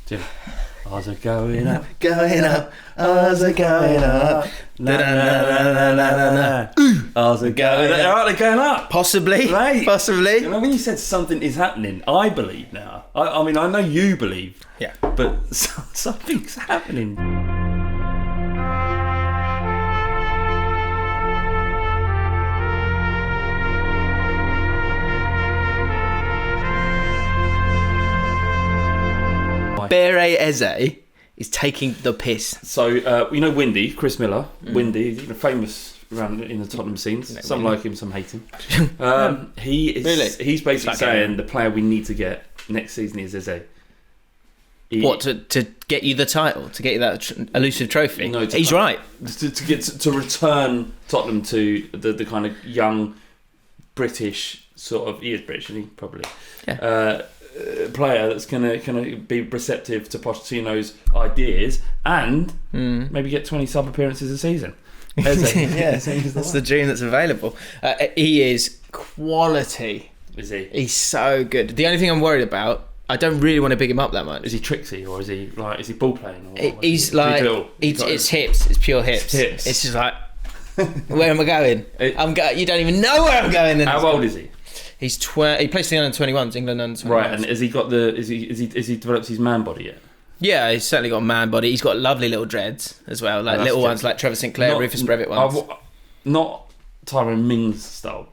Jim. Ours are going up, going up. Ours are going up. Na na na na na na. Ours are going up. Aren't they going up? Possibly. Right. Possibly. You know, when you said something is happening, I believe now. I mean, I know you believe. Yeah. But something's happening. Bere Eze is taking the piss. So, you know Windy, Chris Miller. Windy, famous around in the Tottenham scenes. Some like him, some hate him. He's basically saying the player we need to get next season is Eze. To get you the title, to get you that elusive trophy? No, he's right. To return Tottenham to the kind of young British sort of, he is British, isn't he? Probably. Yeah. Player that's gonna be receptive to Pochettino's ideas and maybe get 20 sub appearances a season. That's the dream that's available. He is quality. Is he? He's so good. The only thing I'm worried about, I don't really want to big him up that much. Is he tricksy or is he ball playing? Or he's like it's hips. It's pure hips. It's just like, where am I going? You don't even know where I'm going. How old is he? He's he plays for the under-21s, England under-21s. Right, and has he got has he developed his man body yet? Yeah, he's certainly got a man body. He's got lovely little dreads as well, like little ones like Trevor Sinclair, Rufus Brevett ones. Not Tyrone Mings style.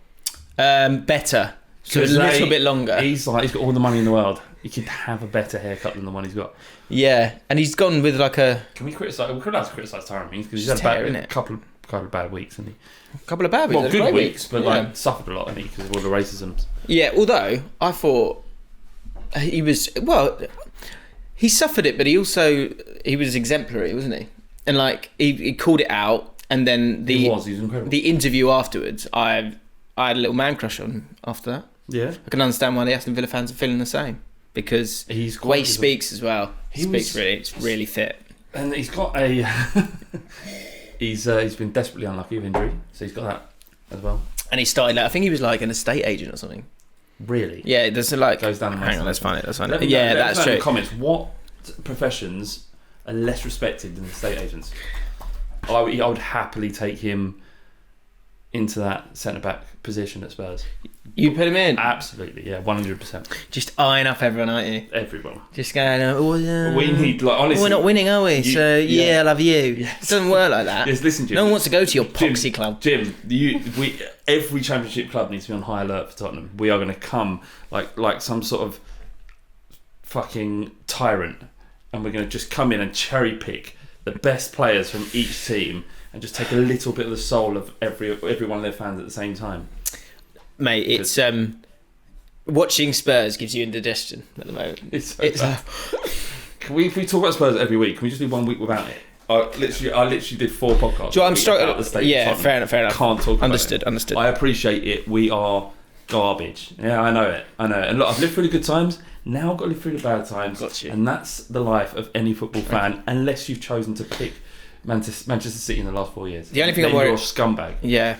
Better. So a little bit longer. He's got all the money in the world. He could have a better haircut than the one he's got. Yeah, and he's gone with like a... Can we criticise? We could have to criticise Tyrone Mings because he's had a couple of bad weeks, hasn't he? A couple of bad weeks. Well, good weeks, but suffered a lot, hasn't he, because of all the racism. Yeah, although I thought he was... Well, he suffered it, but he was exemplary, wasn't he? And he called it out, and then he was incredible. The interview afterwards, I had a little man crush on him after that. Yeah. I can understand why the Aston Villa fans are feeling the same, because the way he speaks as well. It's really fit. And he's got a... He's been desperately unlucky with injury, so he's got that as well. And he started, I think he was like an estate agent or something. Really? Yeah, there's goes down. Hang on, let's find it. Yeah, that's true. In the comments, what professions are less respected than estate agents? I would happily take him into that centre back position at Spurs. You put him in? Absolutely, yeah, 100%. Just eyeing up everyone, aren't you? Everyone. Just going, we need, honestly... We're not winning, are we? I love you. Yes. It doesn't work like that. Yes, listen, Jim. No one wants to go to your poxy club. Jim, every championship club needs to be on high alert for Tottenham. We are going to come like some sort of fucking tyrant, and we're going to just come in and cherry pick the best players from each team and just take a little bit of the soul of every one of their fans at the same time. Mate, it's watching Spurs gives you indigestion at the moment. If we talk about Spurs every week, can we just do 1 week without it? I literally did 4 podcasts. I'm struggling. Yeah, fair enough. Can't talk about Understood. I appreciate it. We are garbage. Yeah, I know it. And look, I've lived through the good times. Now I've got to live through the bad times. Got you. And that's the life of any football fan, unless you've chosen to pick Manchester City in the last 4 years. The only thing I'm worried... You're a scumbag. Yeah.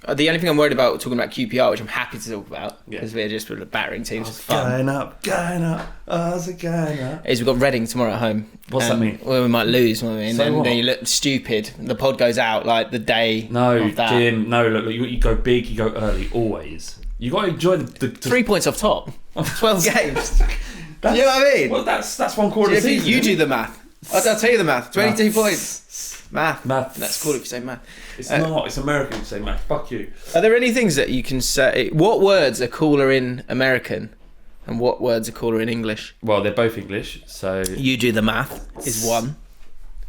The only thing I'm worried about talking about QPR, which I'm happy to talk about, because we're just battering teams. It's fun. Going up, how's it going up? Is we've got Reading tomorrow at home. What's that mean? Well, we might lose, won't we? And then you look stupid. The pod goes out like the day of that. Jim, no, look, you go big, you go early, always. You got to enjoy the 3 points off top. 12 games. You know what I mean? Well, that's one quarter of the season. You do the math. I'll tell you the math. 22 points. Math. That's cool if you say math. It's not. It's American if you say math. Fuck you. Are there any things that you can say? What words are cooler in American, and what words are cooler in English? Well, they're both English, so you do the math is one.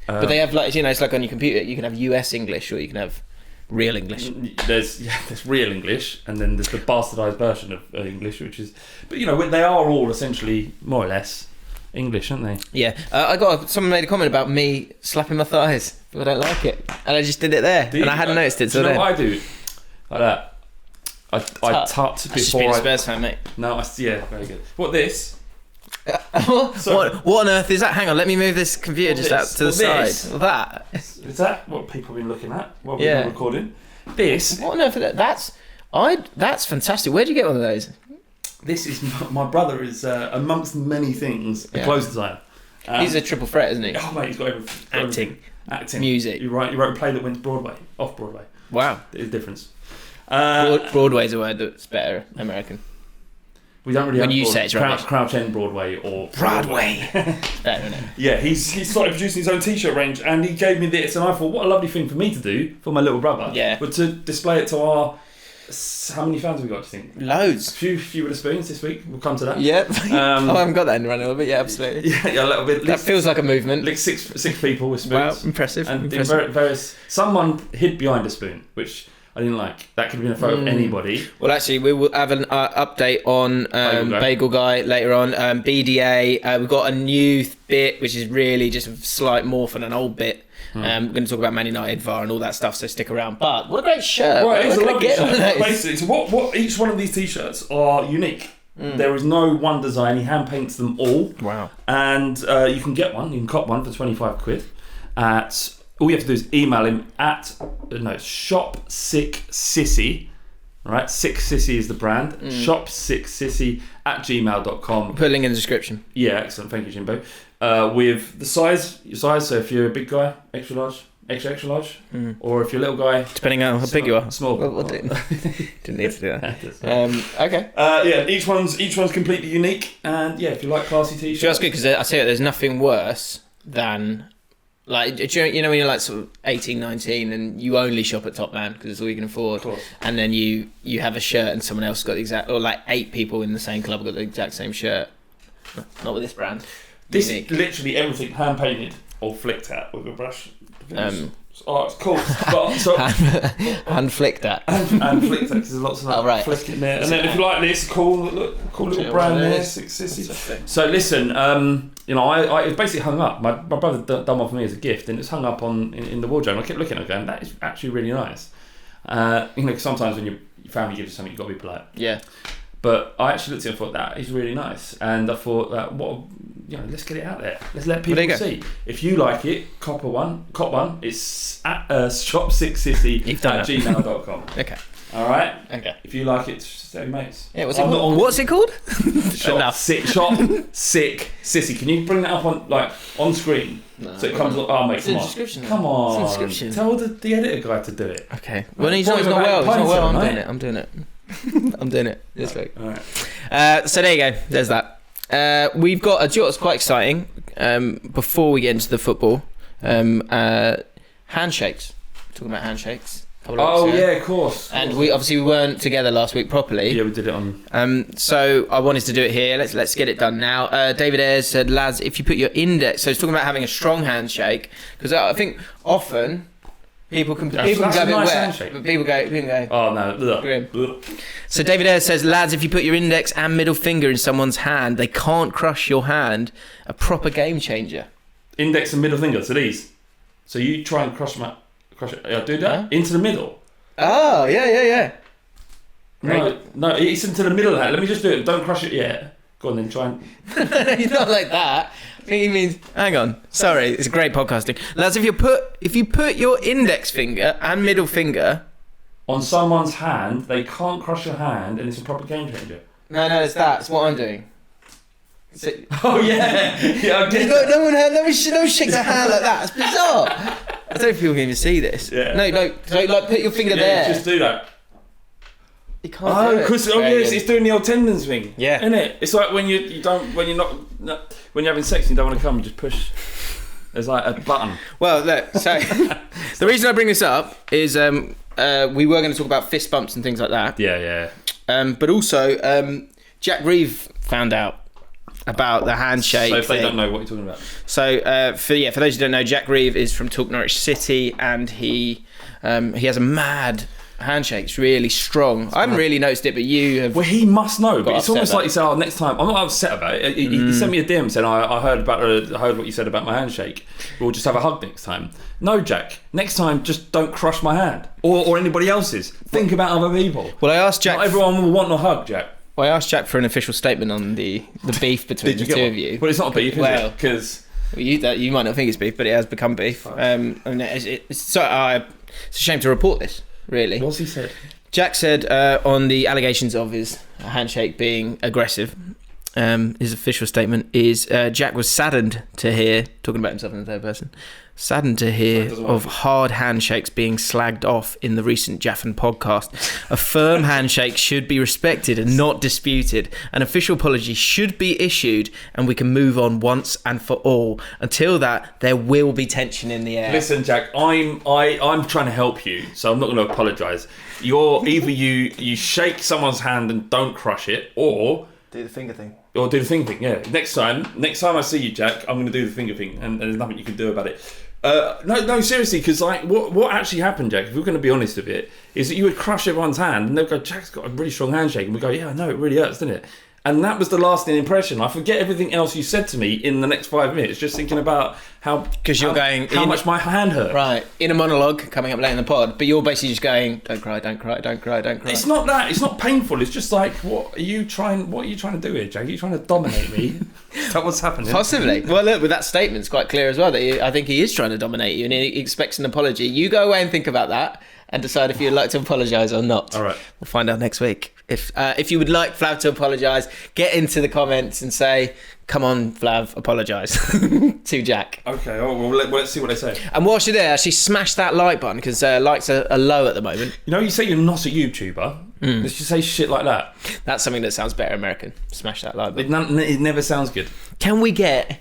But they have it's like on your computer. You can have US English or you can have real English. There's real English, and then there's the bastardised version of English, which is. But they are all essentially more or less English, aren't they? Yeah. Someone made a comment about me slapping my thighs. But I don't like it, and I just did it there, and I hadn't noticed it. Do you know what I do? Like that. I tut before I. Spurs fan, mate. No, very good. What this? What on earth is that? Hang on, let me move this computer out to the side. That is that what people have been looking at? What we've been recording? This. What on earth is that? That's fantastic. Where'd you get one of those? This is my brother is amongst many things a clothes designer. He's a triple threat, isn't he? Oh mate, he's got everything. Acting, music. You wrote a play that went to Broadway, off Broadway. Wow, There's a difference. Broadway's a word that's better American. We don't really. When have you say it's rubbish. Crouch End Broadway or Broadway. Better, isn't it? Yeah, he started producing his own T-shirt range, and he gave me this, and I thought, what a lovely thing for me to do for my little brother. Yeah. But to display it to our. How many fans have we got? Do you think? Loads. Few with the spoons this week. We'll come to that. Yep. I haven't got that in the running, but yeah, absolutely. Yeah, a little bit. That feels like a movement. Like six people with spoons. Wow, impressive. And various. Someone hid behind a spoon, which I didn't like. That could have been a photo of anybody. Well, actually, we will have an update on Bagel Guy later on. BDA, we've got a new bit, which is really just a slight morph on an old bit. We're going to talk about Man United, VAR and all that stuff, so stick around. But what a great shirt. Right, it's a lovely shirt. Nice. Basically, so what each one of these T-shirts are unique. There is no one design. He hand paints them all. Wow. And you can get one. You can cop one for 25 quid. All you have to do is email him at shopsicksissy. Right, Sick Sissy is the brand. Shopsicksissy@gmail.com. Put a link in the description. Yeah, excellent. Thank you, Jimbo. With your size. So if you're a big guy, extra large, extra large, or if you're a little guy, depending on how big you are. Small. Well, didn't need to do that. Okay. Yeah, each one's completely unique, and yeah, if you like classy T-shirts, That's good because I tell you, there's nothing worse than. Like, you know when you're like sort of 18, 19 and you only shop at Top Man because it's all you can afford, and then you have a shirt and someone else got the exact, or like 8 people in the same club got the exact same shirt. Not with this brand. This Unique. is literally everything hand painted or flicked at with a brush. It's cool. Hand flicked at. And flicked at because there's lots of like flicking there. And then if you like this, cool little brand there, Sick Sissy. So listen, I it basically hung up. My brother done one for me as a gift, and it's hung up in the wardrobe. And I kept looking at it going, that is actually really nice. Cause sometimes when your family gives you something, you've got to be polite. Yeah. But I actually looked at it and thought, that is really nice. And I thought, let's get it out there. Let's let people see. If you like it, cop one. It's at shopsicksissy@gmail.com. Okay. All right? Okay. If you like it, just tell your mates. Yeah, what's it called? Shop Sick Sissy. Can you bring that up on screen? No, so it comes up. Oh, mate, come on. Come on. It's in the description. Tell the editor guy to do it. Okay. Well, he's not well. I'm doing it. I'm doing it this week. All right. So there you go. There's that. We've got a job that's quite exciting. Before we get into the football, handshakes. Talking about handshakes. Yeah, of course. And we weren't together last week properly. Yeah, we did it on. So I wanted to do it here. Let's get it done now. David Ayres said, lads, if you put your index. So it's talking about having a strong handshake, because I think often. People can go a bit wet, but people go, oh no. So David Ayres says, lads, if you put your index and middle finger in someone's hand, they can't crush your hand. A proper game changer. Index and middle finger, so these. So you try and crush it. Do that into the middle. Oh yeah. No, it's into the middle of that. Let me just do it. Don't crush it yet. Go on then, try and. He's not like that. I think he means. Hang on. Sorry, it's great podcasting, lads. If you put your index finger and middle finger on someone's hand, they can't crush your hand, and it's a proper game changer. No, it's that. It's what I'm doing. Oh yeah, I get that. No one shakes a hand like that. It's bizarre. I don't know if people can even see this. Yeah. No. So put your finger there. Just do that. You can't do it. Because it's doing the old tendons thing. Yeah. Isn't it? It's like when you're having sex and you don't want to come, you just push. There's like a button. Well, look. So the reason I bring this up is we were going to talk about fist bumps and things like that. Yeah. But also Jack Reeve found out about the handshake. So if they don't know what you're talking about. So for those who don't know, Jack Reeve is from Talk Norwich City, and he has a mad handshake. It's really strong. I haven't really noticed it, but you have. Well, he must know. But it's almost like you say, next time. I'm not upset about it. He sent me a DM saying, I heard what you said about my handshake. We'll just have a hug next time. No, Jack. Next time, just don't crush my hand or anybody else's. Think about other people. Well, I asked Jack. Not everyone will want a hug, Jack. Well, I asked Jack for an official statement on the beef between the two of you. Well, it's not beef, is it? Because you might not think it's beef, but it has become beef. It's a shame to report this. Really. What's he said? Jack said on the allegations of his handshake being aggressive, his official statement is Jack was saddened to hear, talking about himself in the third person, saddened to hear of hard handshakes being slagged off in the recent Jaffin podcast. A firm handshake should be respected and not disputed. An official apology should be issued and we can move on once and for all. Until that, there will be tension in the air. Listen, Jack, I'm trying to help you, so I'm not going to apologise. Either you shake someone's hand and don't crush it, or do the finger thing. Or do the finger thing, yeah. Next time I see you, Jack, I'm going to do the finger thing, and there's nothing you can do about it. No, seriously, because like, what actually happened, Jack, if we're going to be honest with it, is that you would crush everyone's hand, and they'd go, Jack's got a really strong handshake, and we go, yeah, I know, it really hurts, doesn't it? And that was the lasting impression. I forget everything else you said to me in the next 5 minutes, just thinking about how much my hand hurt. Right, in a monologue coming up later in the pod, but you're basically just going, don't cry, don't cry, don't cry, don't cry. It's not that. It's not painful. It's just like, what are you trying to do here, Jack? Are you trying to dominate me? Is that what's happening? Possibly. Well, look, with that statement, it's quite clear as well that I think he is trying to dominate you, and he expects an apology. You go away and think about that, and decide if you'd like to apologise or not. All right. We'll find out next week. If you would like Flav to apologise, get into the comments and say, come on, Flav, apologise to Jack. Okay, well, let's see what they say. And whilst you're there, actually smash that like button, because likes are low at the moment. You know, you say you're not a YouTuber. Let's just say shit like that. That's something that sounds better American. Smash that like button. It never sounds good. Can we get...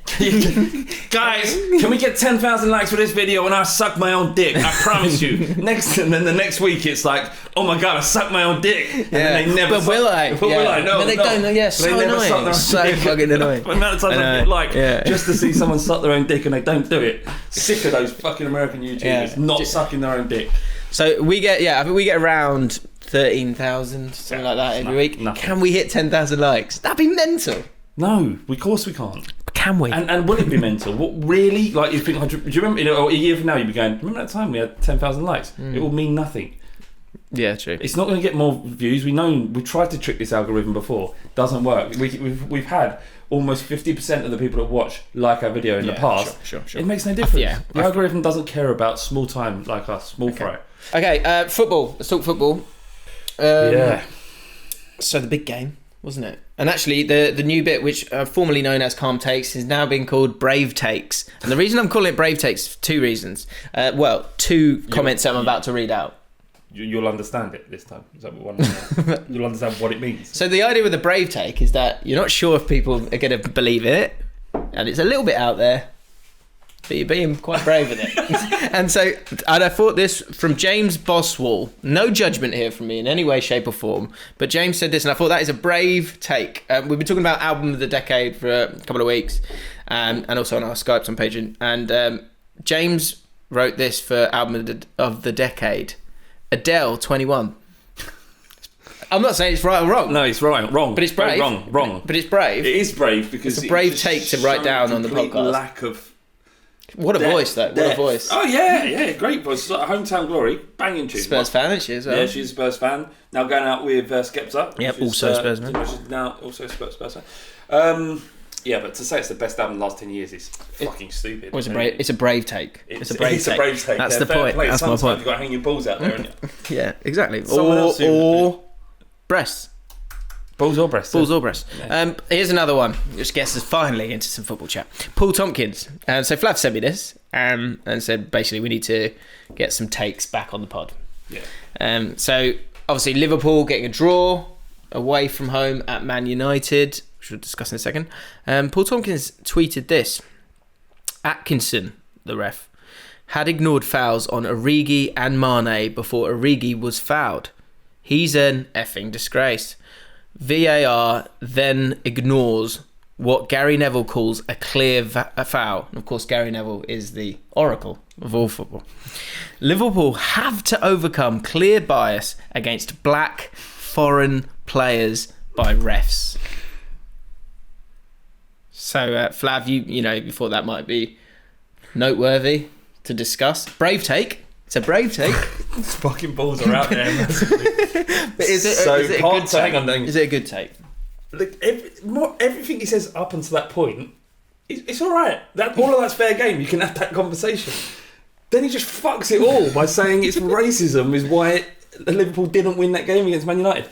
Guys, can we get 10,000 likes for this video and I suck my own dick? I promise you. And then the next week it's like, oh my God, I suck my own dick. And then they never... But will I? Will I? No, they don't. Yeah, so annoying. So fucking annoying. The amount of times I get like, just to see someone suck their own dick and they don't do it. Sick of those fucking American YouTubers not sucking their own dick. So we get, I think we get around 13,000, something like that every week. Nothing. Can we hit 10,000 likes? That'd be mental. No, of course we can't. Can we? And will it be mental? What really? Like, you think? Do you remember? A year from now, you'd be going, remember that time we had 10,000 likes? It will mean nothing. Yeah, true. It's not going to get more views. We've tried to trick this algorithm before. Doesn't work. We've had almost 50% of the people that watch like our video in the past. Sure. It makes no difference. The algorithm doesn't care about small time like us, small fry. Okay, football. Let's talk football. So the big game, wasn't it? And actually, the new bit, which formerly known as Calm Takes, is now being called Brave Takes. And the reason I'm calling it Brave Takes for two reasons. Two comments that I'm about to read out. You'll understand it this time. Is that what you'll understand what it means? So the idea with the Brave Take is that you're not sure if people are going to believe it, and it's a little bit out there, but you're being quite brave with it. And I thought this from James Boswell. No judgment here from me in any way, shape or form. But James said this, and I thought that is a brave take. We've been talking about album of the decade for a couple of weeks, and also on our Skype on page. And James wrote this for album of the decade. Adele, 21. I'm not saying it's right or wrong. No, it's right, wrong. But it's brave. Wrong. But it's brave. It is brave because it's a brave take to write down on the podcast. Lack of. What a voice, though. What a voice. Oh, yeah, great voice. Like Hometown Glory, banging tune. Spurs fan, isn't she, as well? Yeah, she's a Spurs fan. Now going out with Skepta. Yep, also Spurs fan. She's now also a Spurs fan. Yeah, but to say it's the best album in the last 10 years is fucking stupid. Well, it's a brave take. It's a brave take. That's the point. That's my point. You've got to hang your balls out there, haven't you? Yeah, exactly. Or breasts. Balls or breasts. Yeah. Here's another one, which gets us finally into some football chat. Paul Tompkins. So Flav sent me this and said basically we need to get some takes back on the pod. Yeah. So obviously Liverpool getting a draw away from home at Man United, which we'll discuss in a second. Paul Tompkins tweeted this. Atkinson, the ref, had ignored fouls on Origi and Mane before Origi was fouled. He's an effing disgrace. VAR then ignores what Gary Neville calls a clear foul. And of course, Gary Neville is the oracle of all football. Liverpool have to overcome clear bias against black foreign players by refs. So, Flav, you thought that might be noteworthy to discuss. Brave take. It's a brave take. Fucking balls are out there. But is it a good take? Is it a good take? Look, everything he says up until that point, it's all right. All of that's fair game. You can have that conversation. Then he just fucks it all by saying it's racism is why Liverpool didn't win that game against Man United.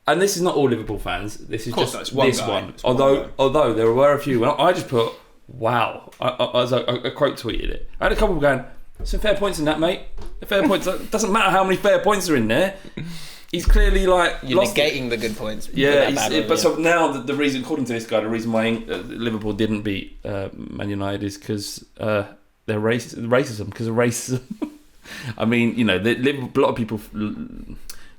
and this is not all Liverpool fans. This is just it's this guy. one. It's Although there were a few. When I just put, wow. I quote tweeted it. I had a couple going, some fair points in that, mate. The fair points. Doesn't matter how many fair points are in there. He's clearly like you're negating the good points. So now the reason, according to this guy, the reason why Liverpool didn't beat Man United is because they're racism. Because of racism. I mean, you know, a lot of people.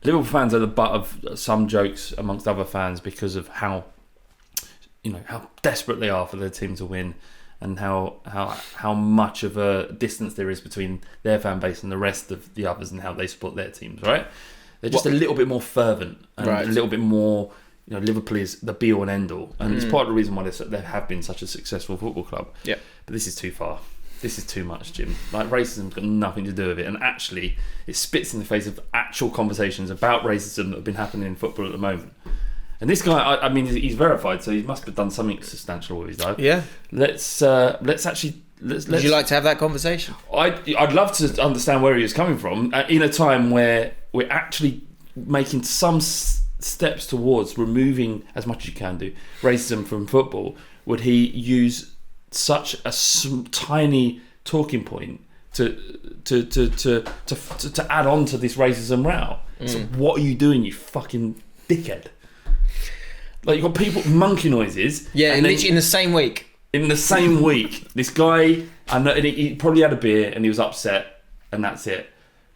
Liverpool fans are the butt of some jokes amongst other fans because of how desperate they are for their team to win, and how much of a distance there is between their fan base and the rest of the others, and how they support their teams. Right? They're just a little bit more fervent and a little bit more. You know, Liverpool is the be all and end all, and it's part of the reason why they have been such a successful football club. Yeah, but this is too far. This is too much, Jim. Like, racism's got nothing to do with it, and actually, it spits in the face of actual conversations about racism that have been happening in football at the moment. And this guy, I mean, he's verified, so he must have done something substantial with his life. Yeah. Let's actually. Would you like to have that conversation? I'd love to understand where he was coming from in a time where we're actually making some steps towards removing, as much as you can do, racism from football. Would he use such a tiny talking point to add on to this racism row? So what are you doing, you fucking dickhead? Like, you've got people monkey noises. Yeah, and literally in the same week. In the same week, this guy, and he probably had a beer and he was upset, and that's it.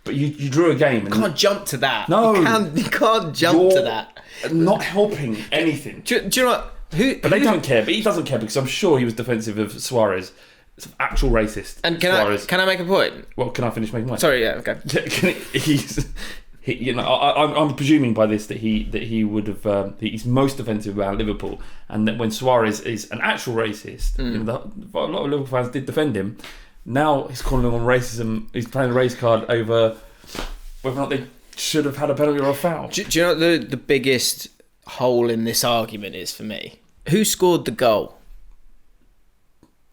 But you drew a game. And you can't jump to that. No, you can't jump to that. Not helping anything. Do you know what? But they don't care. But he doesn't care because I'm sure he was defensive of Suarez. It's an actual racist. And Suarez. Can I make a point? Well, can I finish making mine? Sorry, yeah, okay. I'm presuming by this that he would have that he's most offensive about Liverpool, and that when Suarez is an actual racist, a lot of Liverpool fans did defend him. Now he's calling on racism. He's playing a race card over whether or not they should have had a penalty or a foul. Do you know what the biggest hole in this argument is for me? Who scored the goal?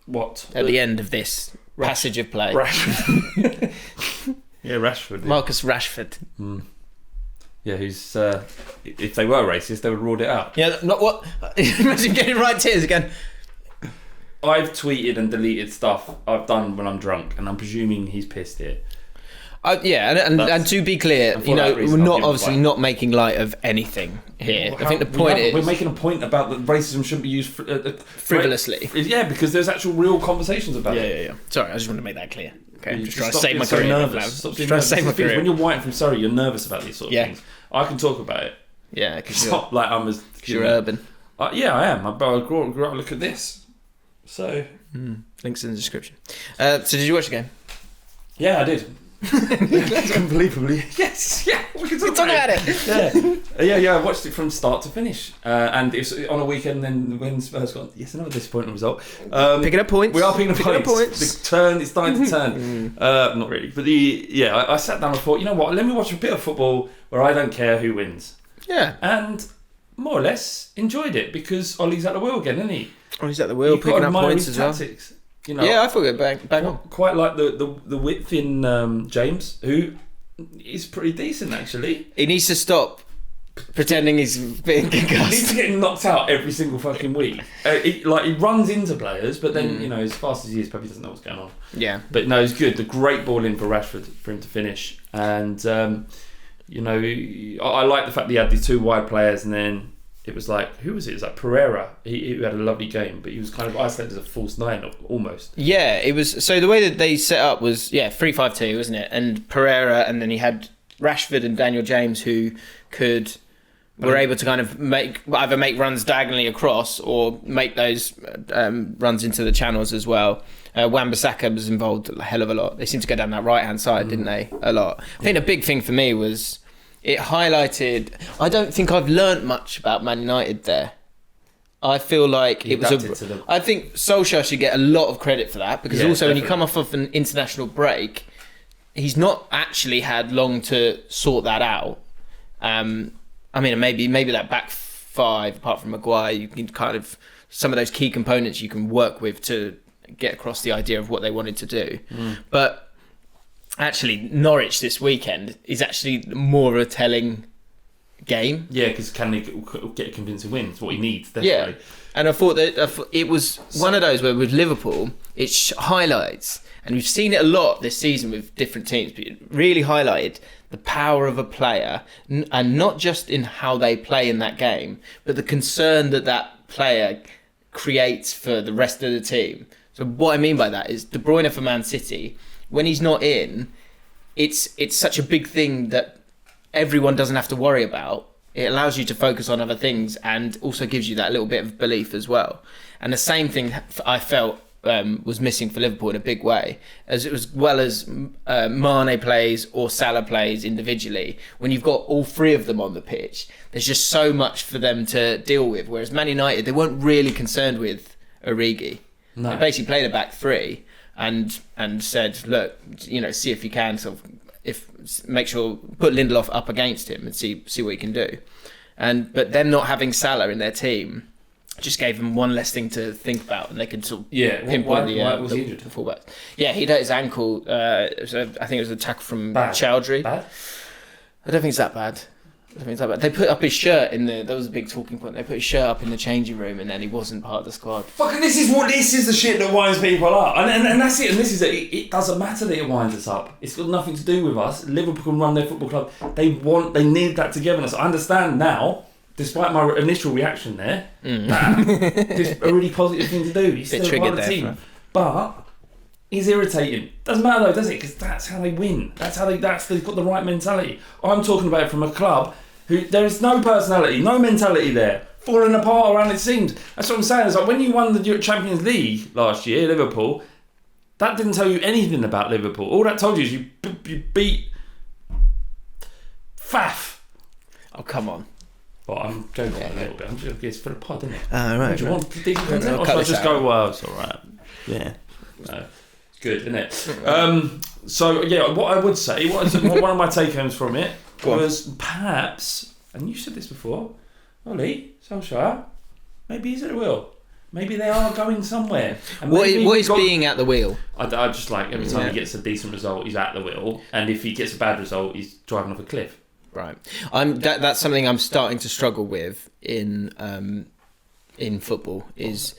What? At the end of this passage of play? Rashford. Yeah, Rashford. Marcus Rashford. Yeah, who's if they were racist, they would rule it out. Yeah, not what. Imagine getting right tears again. I've tweeted and deleted stuff I've done when I'm drunk, and I'm presuming he's pissed here. And to be clear, we're not making light of anything here. I think the point is we're making a point about that racism shouldn't be used frivolously. Yeah, because there's actual real conversations about it. Yeah. Sorry, I just want to make that clear. Okay, I'm just trying to save my career. Stop trying to save my career. When you're white from Surrey, you're nervous about these sort of things. I can talk about it. Yeah, because it's not like I'm as you're urban. Yeah, I am. I grew up. Look at this. So links in the description. So did you watch the game? Yeah, I did. Unbelievably, yes, yeah. We can talk about it. Yeah. I watched it from start to finish, and it's on a weekend. Then when Spurs got another disappointing result. Picking up points. We are picking up points. The turn is starting to turn. Not really, but I sat down and thought, you know what? Let me watch a bit of football where I don't care who wins. Yeah, and more or less enjoyed it because Ollie's at the wheel again, isn't he? Ollie's at the wheel, picking up points as well. You know, I thought it bang on. Quite like the width in James, who is pretty decent actually. He needs to stop pretending he's being concussed. He needs to get knocked out every single fucking week. He runs into players, but then as fast as he is, probably doesn't know what's going on. Yeah, but no, it's good. The great ball in for Rashford for him to finish, and I like the fact that he had the two wide players, and then. It was like, who was it? It was like Pereira. He had a lovely game, but he was kind of isolated as a false nine, almost. Yeah, it was. So the way that they set up was, 3-5-2, wasn't it? And Pereira, and then he had Rashford and Daniel James, who were able to kind of either make runs diagonally across or make those runs into the channels as well. Wan-Bissaka was involved a hell of a lot. They seemed to go down that right-hand side, didn't they? A lot. I think the big thing for me was... It highlighted... I don't think I've learnt much about Man United there. I feel like it was I think Solskjaer should get a lot of credit for that because also when you come off of an international break, he's not actually had long to sort that out. I mean, maybe that back five, apart from Maguire, you can kind of... Some of those key components you can work with to get across the idea of what they wanted to do. But... Actually, Norwich this weekend is actually more of a telling game. Yeah, because can he get a convincing win? It's what he needs, definitely. Yeah, and I thought that it was one of those where with Liverpool, it highlights, and we've seen it a lot this season with different teams, but it really highlighted the power of a player, and not just in how they play in that game, but the concern that player creates for the rest of the team. So what I mean by that is De Bruyne for Man City, when he's not in, it's such a big thing that everyone doesn't have to worry about. It allows you to focus on other things and also gives you that little bit of belief as well. And the same thing I felt was missing for Liverpool in a big way, as well as Mane plays or Salah plays individually. When you've got all three of them on the pitch, there's just so much for them to deal with. Whereas Man United, they weren't really concerned with Origi. No. They basically played a back three and said, look, see if you can make sure put Lindelof up against him and see what he can do. But them not having Salah in their team just gave them one less thing to think about, and they could sort of pinpoint the fullbacks. Yeah, he'd hurt his ankle. I think it was a tackle from Chowdhury. Bad? I don't think it's that bad. They put up his shirt that was a big talking point. They put his shirt up in the changing room, and then he wasn't part of the squad. Fucking this is the shit that winds people up, and that's it. And this is it. It doesn't matter that it winds us up. It's got nothing to do with us. Liverpool can run their football club. They need that togetherness. I understand now, despite my initial reaction there, that it's a really positive thing to do. He's still part of the team, but he's irritating. Doesn't matter though, does it? Because that's how they win. They've got the right mentality. I'm talking about it from a club who there is no personality, no mentality there, falling apart around its seams. That's what I'm saying. It's like when you won the Champions League last year, Liverpool, that didn't tell you anything about Liverpool. All that told you is you beat Faf. Oh, come on. Well, I'm joking a little bit. I'm just, it's for the pod, isn't it? Right. Do you want decent content? Or should I just go, well, it's alright. Yeah. No. It's good, isn't it? So, yeah, what I would say, one of my take-homes from it was perhaps, and you said this before, Ole Solskjaer, maybe he's at the wheel. Maybe they are going somewhere. And what is being at the wheel? I just like every time he gets a decent result, he's at the wheel. And if he gets a bad result, he's driving off a cliff. Right. That's something I'm starting to struggle with in football is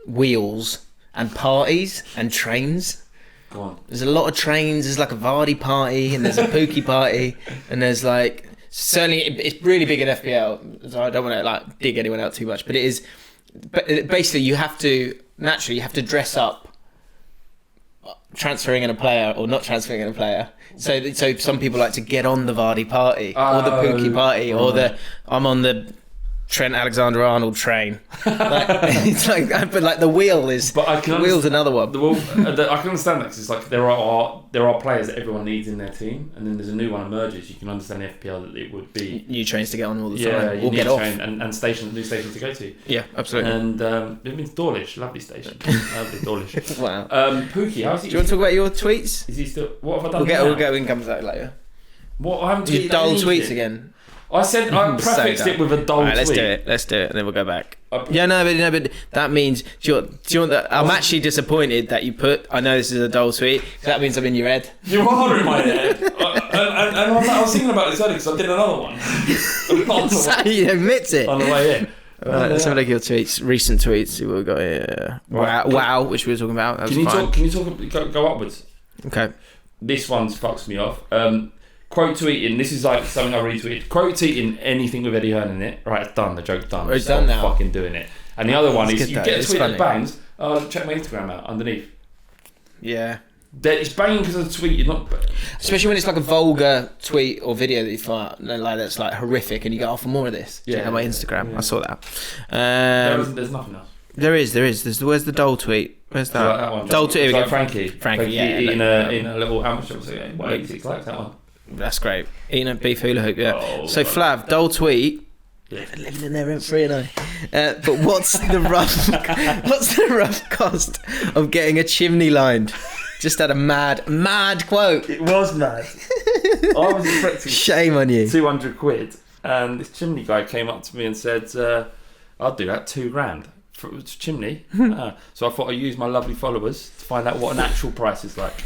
wheels and parties and trains. Go on. There's a lot of trains. There's like a Vardy party and there's a Pookie party and there's like certainly it's really big at FPL. So I don't want to like dig anyone out too much, but it is. But basically, you have to dress up, transferring in a player or not transferring in a player. So some people like to get on the Vardy party or the Pookie party or I'm on the Trent Alexander-Arnold train. It's like, but like the wheel is. But the wheel's another one. I can understand that because it's like there are players that everyone needs in their team, and then there's a new one emerges. You can understand the FPL that it would be new trains to get on all the time. Yeah, or get off and new stations to go to. Yeah, absolutely. And it means Dawlish, lovely station, lovely Dawlish. Wow. Pookie, how's he? Do you want to talk about your tweets? Is he still? What have I done? We'll get when comes out later. What I haven't tweeted. Dull tweets again. I said I prefixed it with a dull tweet. Let's do it, and then we'll go back. But that means. Do you want that? I'm actually disappointed that you put. I know this is a dull tweet. That means I'm in your head. You are in my head, and I was thinking about this earlier because I did another one. You admit it on the way in. Right, let's have a look at your tweets. Recent tweets. See what we've got here. Wow, which we were talking about. That Can you talk? Go upwards. Okay. This one fucks me off. Quote tweeting, this is like something I retweeted. Quote tweeting anything with Eddie Hearn in it. Right, it's done. The joke's done. It's done now. Fucking doing it. And the other one is you though. get a tweet that bangs. Check my Instagram out underneath. Yeah. It's banging because of the tweet. You're not. Especially when it's like a vulgar tweet or video that you find like that's like horrific, and you go, for more of this. Check out my Instagram. Yeah. I saw that. There's nothing else. There is. Where's the dull tweet? Where's that? Like that one. Dull tweet. Like Frankie, in a little amateur. 86 likes that one. That's great. Eating a beef hula hoop, yeah. Oh, so Flav, dull tweet. Living in there rent free, and but what's the rough cost of getting a chimney lined? Just had a mad quote. It was mad. I was expecting shame on you. 200 quid, and this chimney guy came up to me and said, "I'll do that, £2,000 for a chimney." So I thought I'd use my lovely followers to find out what an actual price is like.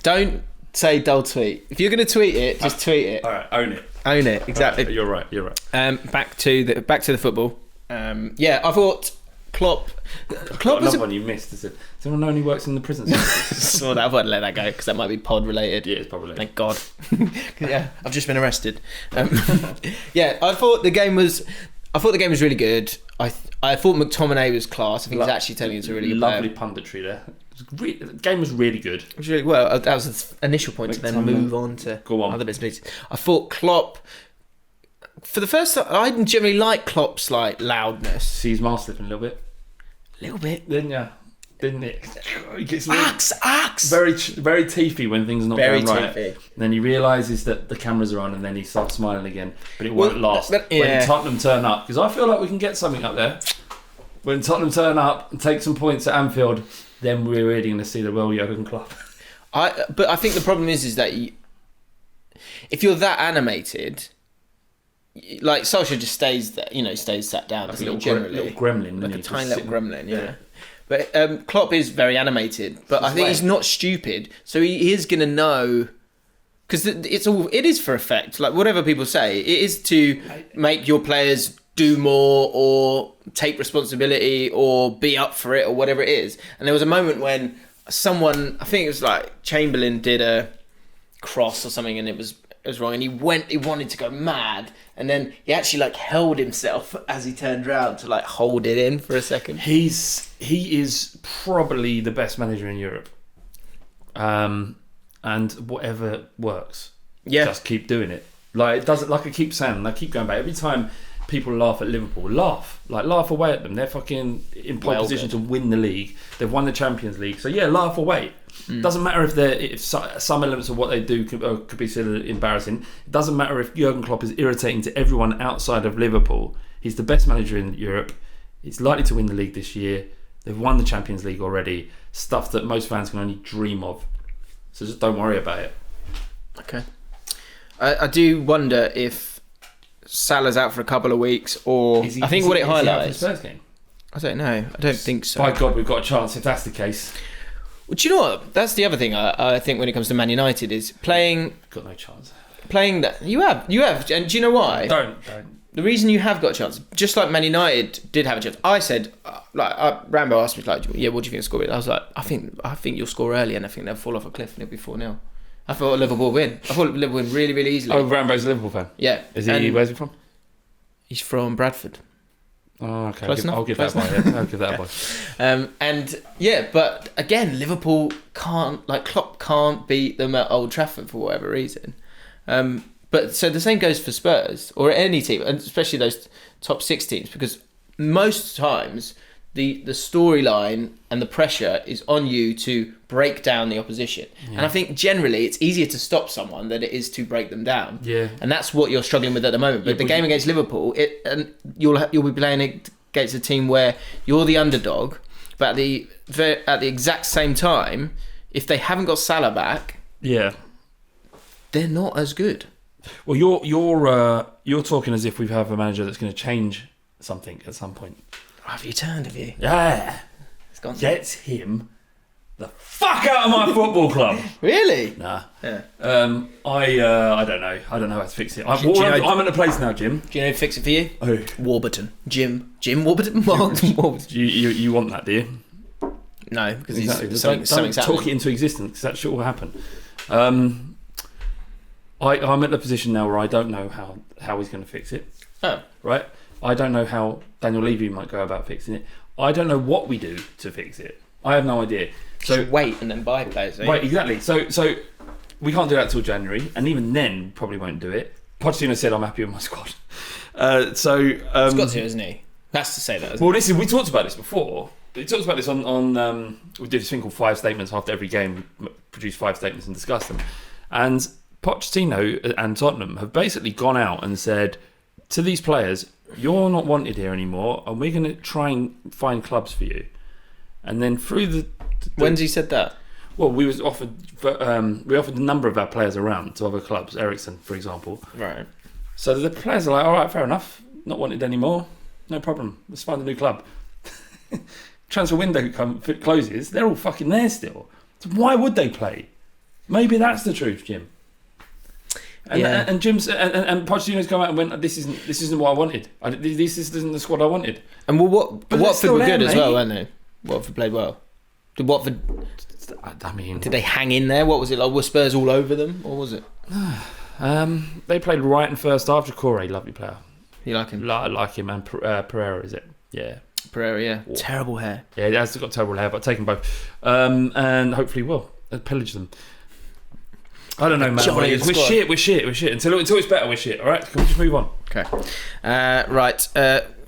Don't say dull tweet. If you're going to tweet it, just tweet it. All right, own it. Own it, exactly. Right, you're right. Back to the football. I thought Klopp Got was another one you missed. Is it? Does anyone know anyone who works in the prison service? so that I wouldn't let that go because that might be pod related. Yeah, it's probably. Thank God. Yeah, I've just been arrested. I thought the game was really good. I thought McTominay was class. I think he's actually turning into a really good lovely player. punditry there. The game was really good. It was really well. That was the initial point to then move on to other bits and pieces. I thought Klopp. For the first time, I didn't generally like Klopp's loudness. See his mask slipping a little bit. Didn't it? He gets Axe. very teethy when things are not going right. Teethy. Then he realises that the cameras are on, and then he starts smiling again. But it won't last. When Tottenham turn up, because I feel like we can get something up there. When Tottenham turn up and take some points at Anfield, then we're really going to see the real Jurgen Klopp. But I think the problem is that if you're that animated. Like Solskjaer just stays there, stays sat down. Like a little gremlin, like a tiny little gremlin. Yeah. But Klopp is very animated, but I think he's not stupid, so he is going to know because it is for effect. Like whatever people say, it is to make your players do more or take responsibility or be up for it or whatever it is. And there was a moment when someone, I think it was like Chamberlain, did a cross or something, and it was wrong, and he wanted to go mad, and then he actually held himself as he turned around to hold it in for a second. He is probably the best manager in Europe, and whatever works, just keep doing it. It doesn't. Like I keep saying, and I keep going back every time people laugh at Liverpool. Laugh away at them. They're fucking in pole position to win the league. They've won the Champions League, so laugh away. Doesn't matter if some elements of what they do could be considered embarrassing. It doesn't matter if Jurgen Klopp is irritating to everyone outside of Liverpool. He's the best manager in Europe. He's likely to win the league this year. They've won the Champions League already. Stuff that most fans can only dream of. So just don't worry about it. Okay. I do wonder if Salah's out for a couple of weeks, or I think what it highlights. Is he out for the Spurs game? I don't know. I don't think so. By God, we've got a chance if that's the case. Well, do you know what? That's the other thing I think when it comes to Man United is playing. Got no chance. Playing that you have, and do you know why? Don't. The reason you have got a chance, just like Man United did have a chance. I said, Rambo asked me what do you think will score? I was like, I think you'll score early, and I think they'll fall off a cliff and it'll be 4-0. I thought Liverpool will win. I thought Liverpool win really, really easily. Oh, Rambo's a Liverpool fan. Yeah. Where's he from? He's from Bradford. Oh, okay. I'll give that a boy. But again, Liverpool can't, Klopp can't beat them at Old Trafford for whatever reason. But so the same goes for Spurs or any team, and especially those top 6 teams, because most times the storyline and the pressure is on you to break down the opposition. Yeah. And I think generally it's easier to stop someone than it is to break them down. Yeah. And that's what you're struggling with at the moment. But the game against Liverpool, you'll be playing against a team where you're the underdog, but at the exact same time, if they haven't got Salah back, they're not as good. Well, you're talking as if we have a manager that's going to change something at some point. Have you turned? Have you? Yeah. It's gone. Get him the fuck out of my football club. Really? Nah. Yeah. I don't know. I don't know how to fix it. I'm at a place now, Jim. Do you know who fix it for you? Who? Warburton. Jim Warburton. Warburton. You want that, do you? No, because don't talk it into existence, because that shit will happen. I'm at the position now where I don't know how he's going to fix it. Oh. Right? I don't know how Daniel Levy might go about fixing it. I don't know what we do to fix it. I have no idea. So wait and then buy players. Right, exactly. So we can't do that till January, and even then probably won't do it. Pochettino said I'm happy with my squad. He's got to, isn't he? Has to say that. Well, listen, we talked about this before. We talked about this on we did this thing called 5 statements after every game. We produced 5 statements and discussed them. And Pochettino and Tottenham have basically gone out and said to these players, you're not wanted here anymore, and we're going to try and find clubs for you. And then through the when's he said that? Well, we offered a number of our players around to other clubs, Ericsson, for example. Right. So the players are like, all right, fair enough, not wanted anymore, no problem, let's find a new club. Transfer window closes, they're all fucking there still. So why would they play? Maybe that's the truth, Jim. And Yeah. and Jim's and Pochettino's come out and went, this isn't what I wanted. This isn't the squad I wanted. And well, But they're Watford still were there, good as mate. well, weren't they? Watford played well. Did Watford? I mean, Did they hang in there? What was it like? Were Spurs all over them, or was it? they played right in first half. Jacore, lovely player. You like him? Like him, and Pereira, is it? Yeah. Pereira, yeah. Terrible hair. Yeah, he has got terrible hair, but take them both. And hopefully we'll pillage them. I don't know, man. We're shit. Until it's better, we're shit. All right, can we just move on? Okay. Right.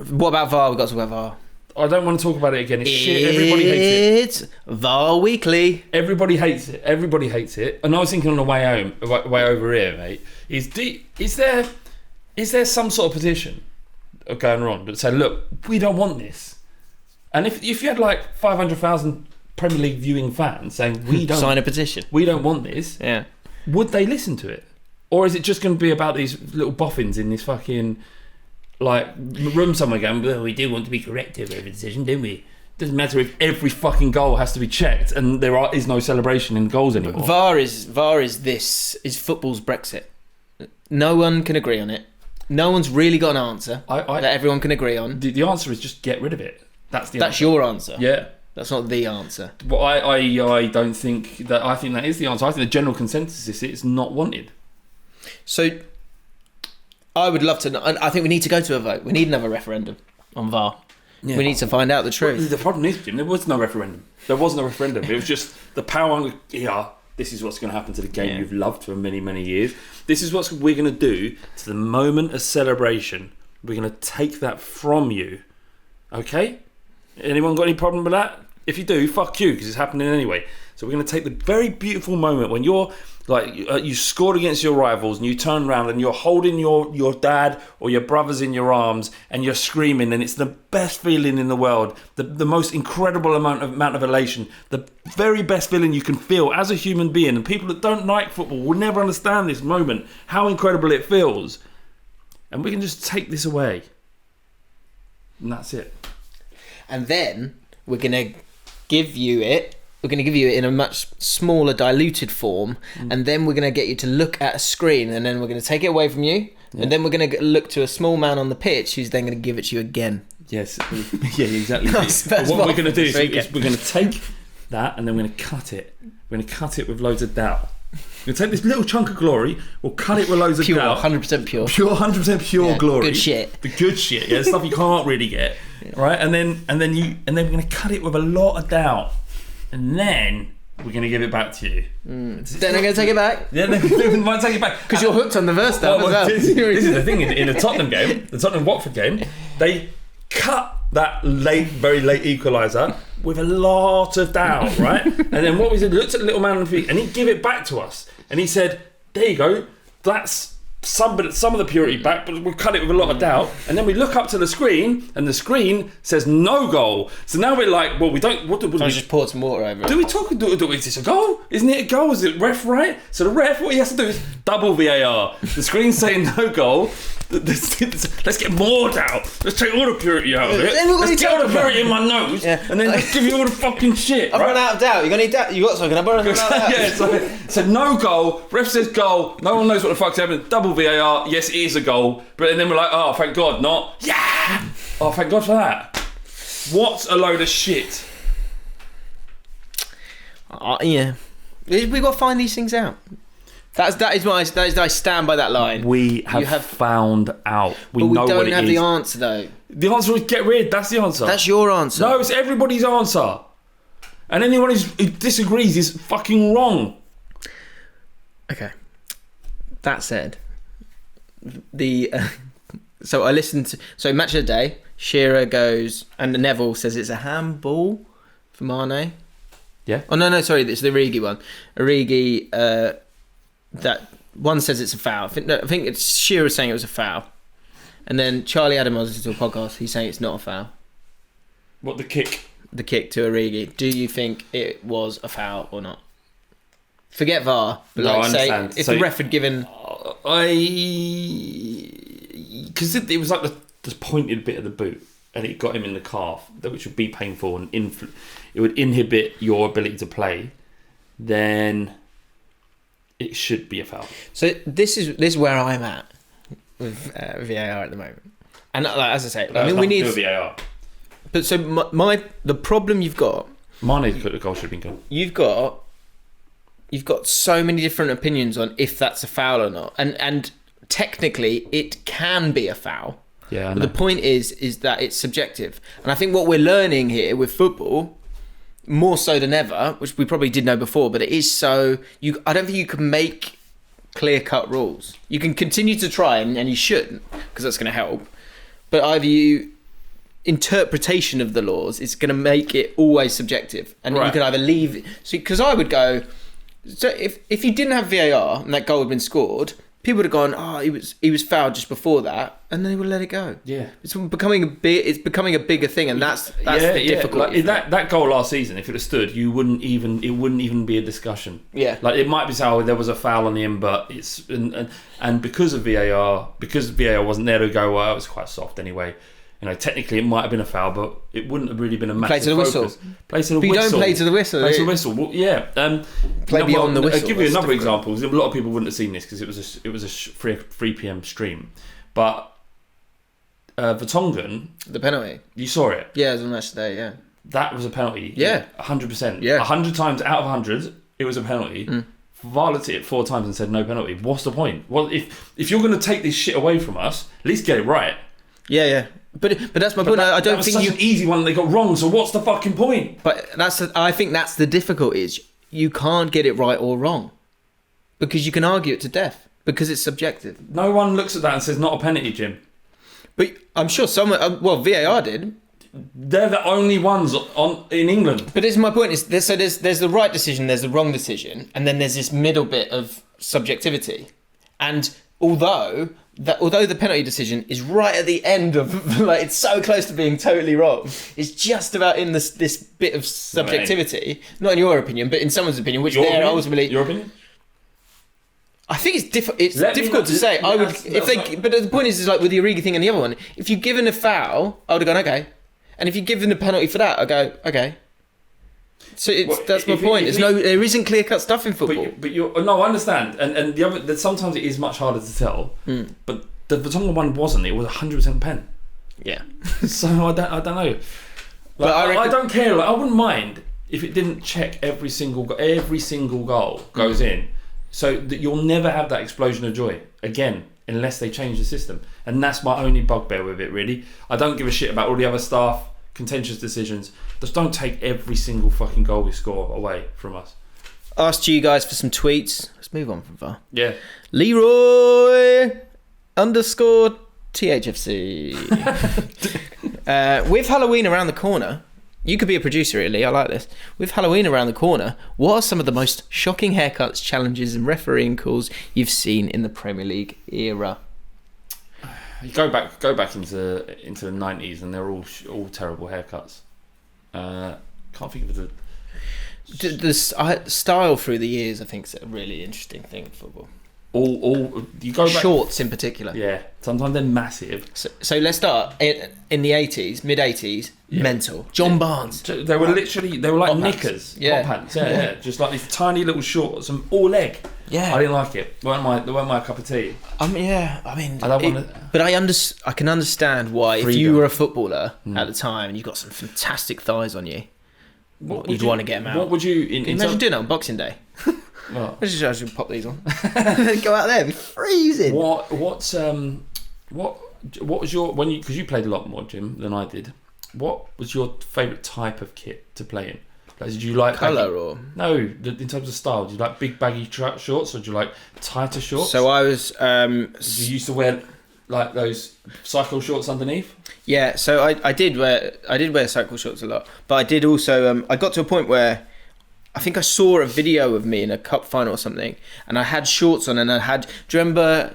What about VAR? We've got to talk about VAR. I don't want to talk about it again. It's shit. Everybody hates it. It's VAR Weekly. Everybody hates it. And I was thinking on the way home, way over here, mate. Is there some sort of petition going on that say, look, we don't want this? And if you had like 500,000 Premier League viewing fans saying we don't Sign a petition. we don't want this, Yeah. would they listen to it? Or is it just going to be about these little boffins in this fucking like room somewhere going, well, we do want to be corrective over the decision, don't we? Doesn't matter if every fucking goal has to be checked and there is no celebration in goals anymore. VAR is football's Brexit. No one can agree on it. No one's really got an answer that everyone can agree on. The answer is just get rid of it. That's answer. Your answer. Yeah. That's not the answer. But I don't think that. I think that is the answer. I think the general consensus is it's not wanted. So, I would love to know. I think we need to go to a vote. We need another referendum on VAR. Yeah. We need to find out the truth. Well, the problem is, Jim, there was no referendum. There was no referendum. It was just the power. Yeah, this is what's going to happen to the game you've loved for many, many years. This is what we're going to do to the moment of celebration. We're going to take that from you. Okay? Anyone got any problem with that? If you do, fuck you, because it's happening anyway. So we're going to take the very beautiful moment when you're like you scored against your rivals and you turn around and you're holding your dad or your brothers in your arms and you're screaming, and it's the best feeling in the world, the most incredible amount of elation, the very best feeling you can feel as a human being. And people that don't like football will never understand this moment, how incredible it feels. And we can just take this away, and that's it. And then we're going to give you it. We're going to give you it in a much smaller, diluted form, and then we're going to get you to look at a screen, and then we're going to take it away from you, and then we're going to look to a small man on the pitch who's then going to give it to you again. Yes, yeah, exactly. That's what we're going to do is weekend. we're going to take that and then we're going to cut it. We're going to cut it with loads of doubt. We're going to take this little chunk of glory, we'll cut it with loads of Pure, doubt. 100% pure. Pure, 100% pure glory. Good shit. The good shit, yeah, stuff you can't really get, right? And then we're going to cut it with a lot of doubt, and then we're going to give it back to you. Then I'm going to take it back. Yeah, we might take it back Because you're hooked on the verse stuff as well. This is the thing, in the Tottenham game, the Tottenham-Watford game, they cut that very late equaliser with a lot of doubt, right? And then what we did, looked at the little man on the feet, and he gave it back to us. And he said, there you go, that's some of the purity back, but we'll cut it with a lot of doubt. And then we look up to the screen, and the screen says no goal. So now we're like, well, we don't... What do we just poured some water over it. Do we talk? Is this a goal? Isn't it a goal? Is it ref right? So the ref, what he has to do is double VAR. The screen's saying no goal. Let's get more doubt. Let's take all the purity out of it. Let's get all the purity in my nose, and then let's give you all the fucking shit. I've run out of doubt. You got any doubt? You got something? I've run out of doubt. Yeah, so no goal. Ref says goal. No one knows what the fuck's happening. Double VAR. Yes, it is a goal. But then we're like, oh, thank God, not. Yeah. Oh, thank God for that. What a load of shit. Yeah. We've got to find these things out. That is I stand by that line. We have found out. We know what it is. But we don't have the answer, though. The answer is get rid. That's the answer. That's your answer. No, it's everybody's answer. And anyone who disagrees is fucking wrong. Okay. That said, so I listened to... So match of the day, Shearer goes... And Neville says it's a handball for Mane. Yeah. Oh, no, sorry, it's the Origi one. Origi... that one says it's a foul. I think it's Shearer saying it was a foul, and then Charlie Adam was listening to a podcast. He's saying it's not a foul. What, the kick? The kick to Origi. Do you think it was a foul or not? Forget VAR. But No, I say understand. if So- the ref had given, because it was like the pointed bit of the boot, and it got him in the calf, which would be painful and it would inhibit your ability to play. Then it should be a foul. So this is where I'm at with VAR at the moment. And as I say, I mean, we need VAR. But so the problem you've got. Mane's goal should have been good. You've got so many different opinions on if that's a foul or not, and technically it can be a foul. Yeah, but the point is that it's subjective, and I think what we're learning here with football, more so than ever, which we probably did know before, but it is so. I don't think you can make clear-cut rules. You can continue to try, and you shouldn't, because that's going to help. But either interpretation of the laws is going to make it always subjective, and you can either leave. So, because I would go, so if you didn't have VAR and that goal had been scored, people would have gone, oh, he was fouled just before that, and they would let it go. Yeah, it's becoming a bigger thing, and that's the difficulty. Like that goal last season, if it had stood, it wouldn't even be a discussion. Yeah, like it might be so there was a foul on him, but it's and because of VAR, wasn't there to go, well, it was quite soft anyway. You know, technically it might have been a foul, but it wouldn't have really been a massive play to the whistle. Play to the but whistle. You don't play to the whistle. Play to the whistle. Well, yeah. Play beyond the whistle. I'll give you another example. A lot of people wouldn't have seen this because it was a 3 p.m. stream, but Vertonghen, the penalty. You saw it. Yeah, it was on match today. Yeah, that was a penalty. Yeah, 100%. Yeah, 100 times out of 100, it was a penalty. VAR it 4 times and said no penalty. What's the point? Well, if you're going to take this shit away from us, at least get it right. Yeah. But that's my point. I don't think such an easy one they got wrong. So what's the fucking point? But I think that's the difficulty. Is you can't get it right or wrong because you can argue it to death because it's subjective. No one looks at that and says not a penalty, Jim. But I'm sure someone. Well, VAR did. They're the only ones in England. But this is my point. Is there's the right decision, there's the wrong decision, and then there's this middle bit of subjectivity. And although the penalty decision is right at the end of, like, it's so close to being totally wrong, it's just about in this bit of subjectivity. Not in your opinion, but in someone's opinion, which they're ultimately. Your opinion? I think it's difficult to say. I would but the point is like with the Origi thing and the other one, if you're given a foul, I would have gone okay, and if you're given a penalty for that, I go okay. So that's my point. There isn't clear cut stuff in football. But I understand, and the other that sometimes it is much harder to tell. But the Vertonghen one wasn't. It was 100% pen. Yeah. So I don't know. Like, but I don't care. Like, I wouldn't mind if it didn't check every single goal goes in, so that you'll never have that explosion of joy again unless they change the system. And that's my only bugbear with it. Really, I don't give a shit about all the other stuff. Contentious decisions. Just don't take every single fucking goal we score away from us. Asked you guys for some tweets. Let's move on from VAR. Yeah. Leroy _THFC. With Halloween around the corner, you could be a producer here, Lee. I like this. With Halloween around the corner, what are some of the most shocking haircuts, challenges, and refereeing calls you've seen in the Premier League era? You go back into the 90s, and they're all terrible haircuts. Can't think of the style through the years. I think is a really interesting thing in football. All you go back, shorts in particular. Yeah, sometimes they're massive. So let's start in the 80s, mid 80s. Yeah. Mental. John Barnes. They were like hot knickers, hot pants. Yeah, just like these tiny little shorts and all leg. Yeah, I didn't like it. They weren't my cup of tea. I mean, but I can understand why freedom. If you were a footballer at the time and you've got some fantastic thighs on you, you'd want to get them out. What would you? Imagine doing it on Boxing Day. Well, I should pop these on. Go out there, it'd be freezing. What was your because you played a lot more, Jim, than I did. What was your favourite type of kit to play in? Like, did you like colour or no? In terms of style, did you like big baggy shorts or did you like tighter shorts? So I was. Did you used to wear like those cycle shorts underneath? Yeah, so I did wear cycle shorts a lot, but I did also. I got to a point where I think I saw a video of me in a cup final or something, and I had shorts on, and I had. Do you remember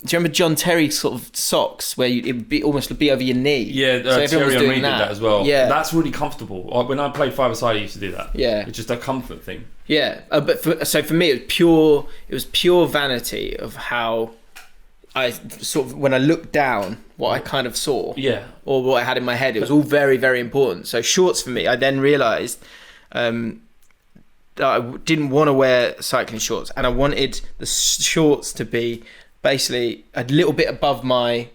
John Terry sort of socks where it would almost be over your knee? Yeah, so Terry and Reid did that as well. Yeah, that's really comfortable. When I played five-a-side, I used to do that. Yeah, it's just a comfort thing. Yeah, but for me, it was pure vanity of how I sort of when I looked down, what I kind of saw. Yeah, or what I had in my head. It was all very, very important. So shorts for me. I then realised. I didn't want to wear cycling shorts, and I wanted the shorts to be basically a little bit above my,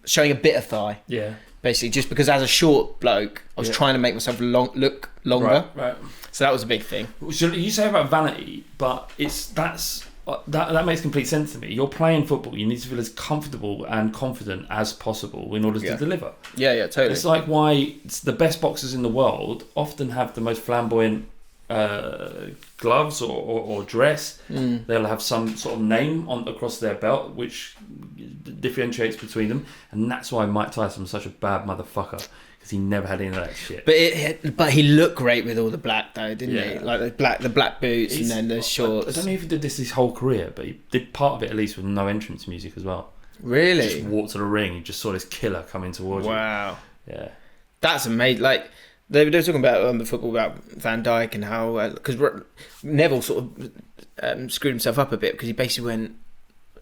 showing a bit of thigh. Yeah. Basically, just because as a short bloke, I was trying to make myself look longer. Right. So that was a big thing. So you say about vanity, but that makes complete sense to me. You're playing football. You need to feel as comfortable and confident as possible in order to deliver. Yeah, totally. It's like why the best boxers in the world often have the most flamboyant gloves or dress. They'll have some sort of name across their belt which differentiates between them, and that's why Mike Tyson was such a bad motherfucker, because he never had any of that shit. But he looked great with all the black though, didn't he? Like the black boots and then the shorts. I don't know if he did this his whole career, but he did part of it at least with no entrance music as well. Really? He just walked to the ring. You just saw this killer coming towards you. Wow. Yeah. That's amazing. Like they were talking about on the football about Van Dijk and how because Neville sort of screwed himself up a bit because he basically went.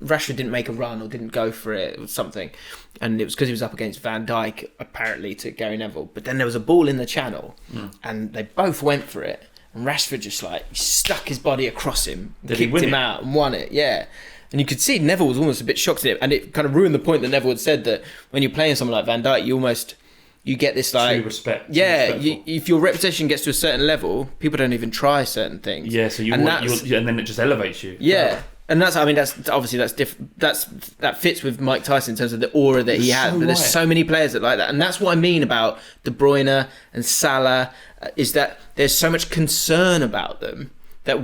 Rashford didn't make a run or didn't go for it or something, and it was because he was up against Van Dijk apparently to Gary Neville. But then there was a ball in the channel, and they both went for it, and Rashford just stuck his body across him, kicked him out, and won it. Yeah, and you could see Neville was almost a bit shocked at it, and it kind of ruined the point that Neville had said that when you're playing someone like Van Dijk, you get this true respect. Yeah, if your reputation gets to a certain level, people don't even try certain things. Yeah, so and then it just elevates you. Yeah. And that's different. That fits with Mike Tyson in terms of the aura that he had. But there's so many players that like that, and that's what I mean about De Bruyne and Salah is that there's so much concern about them that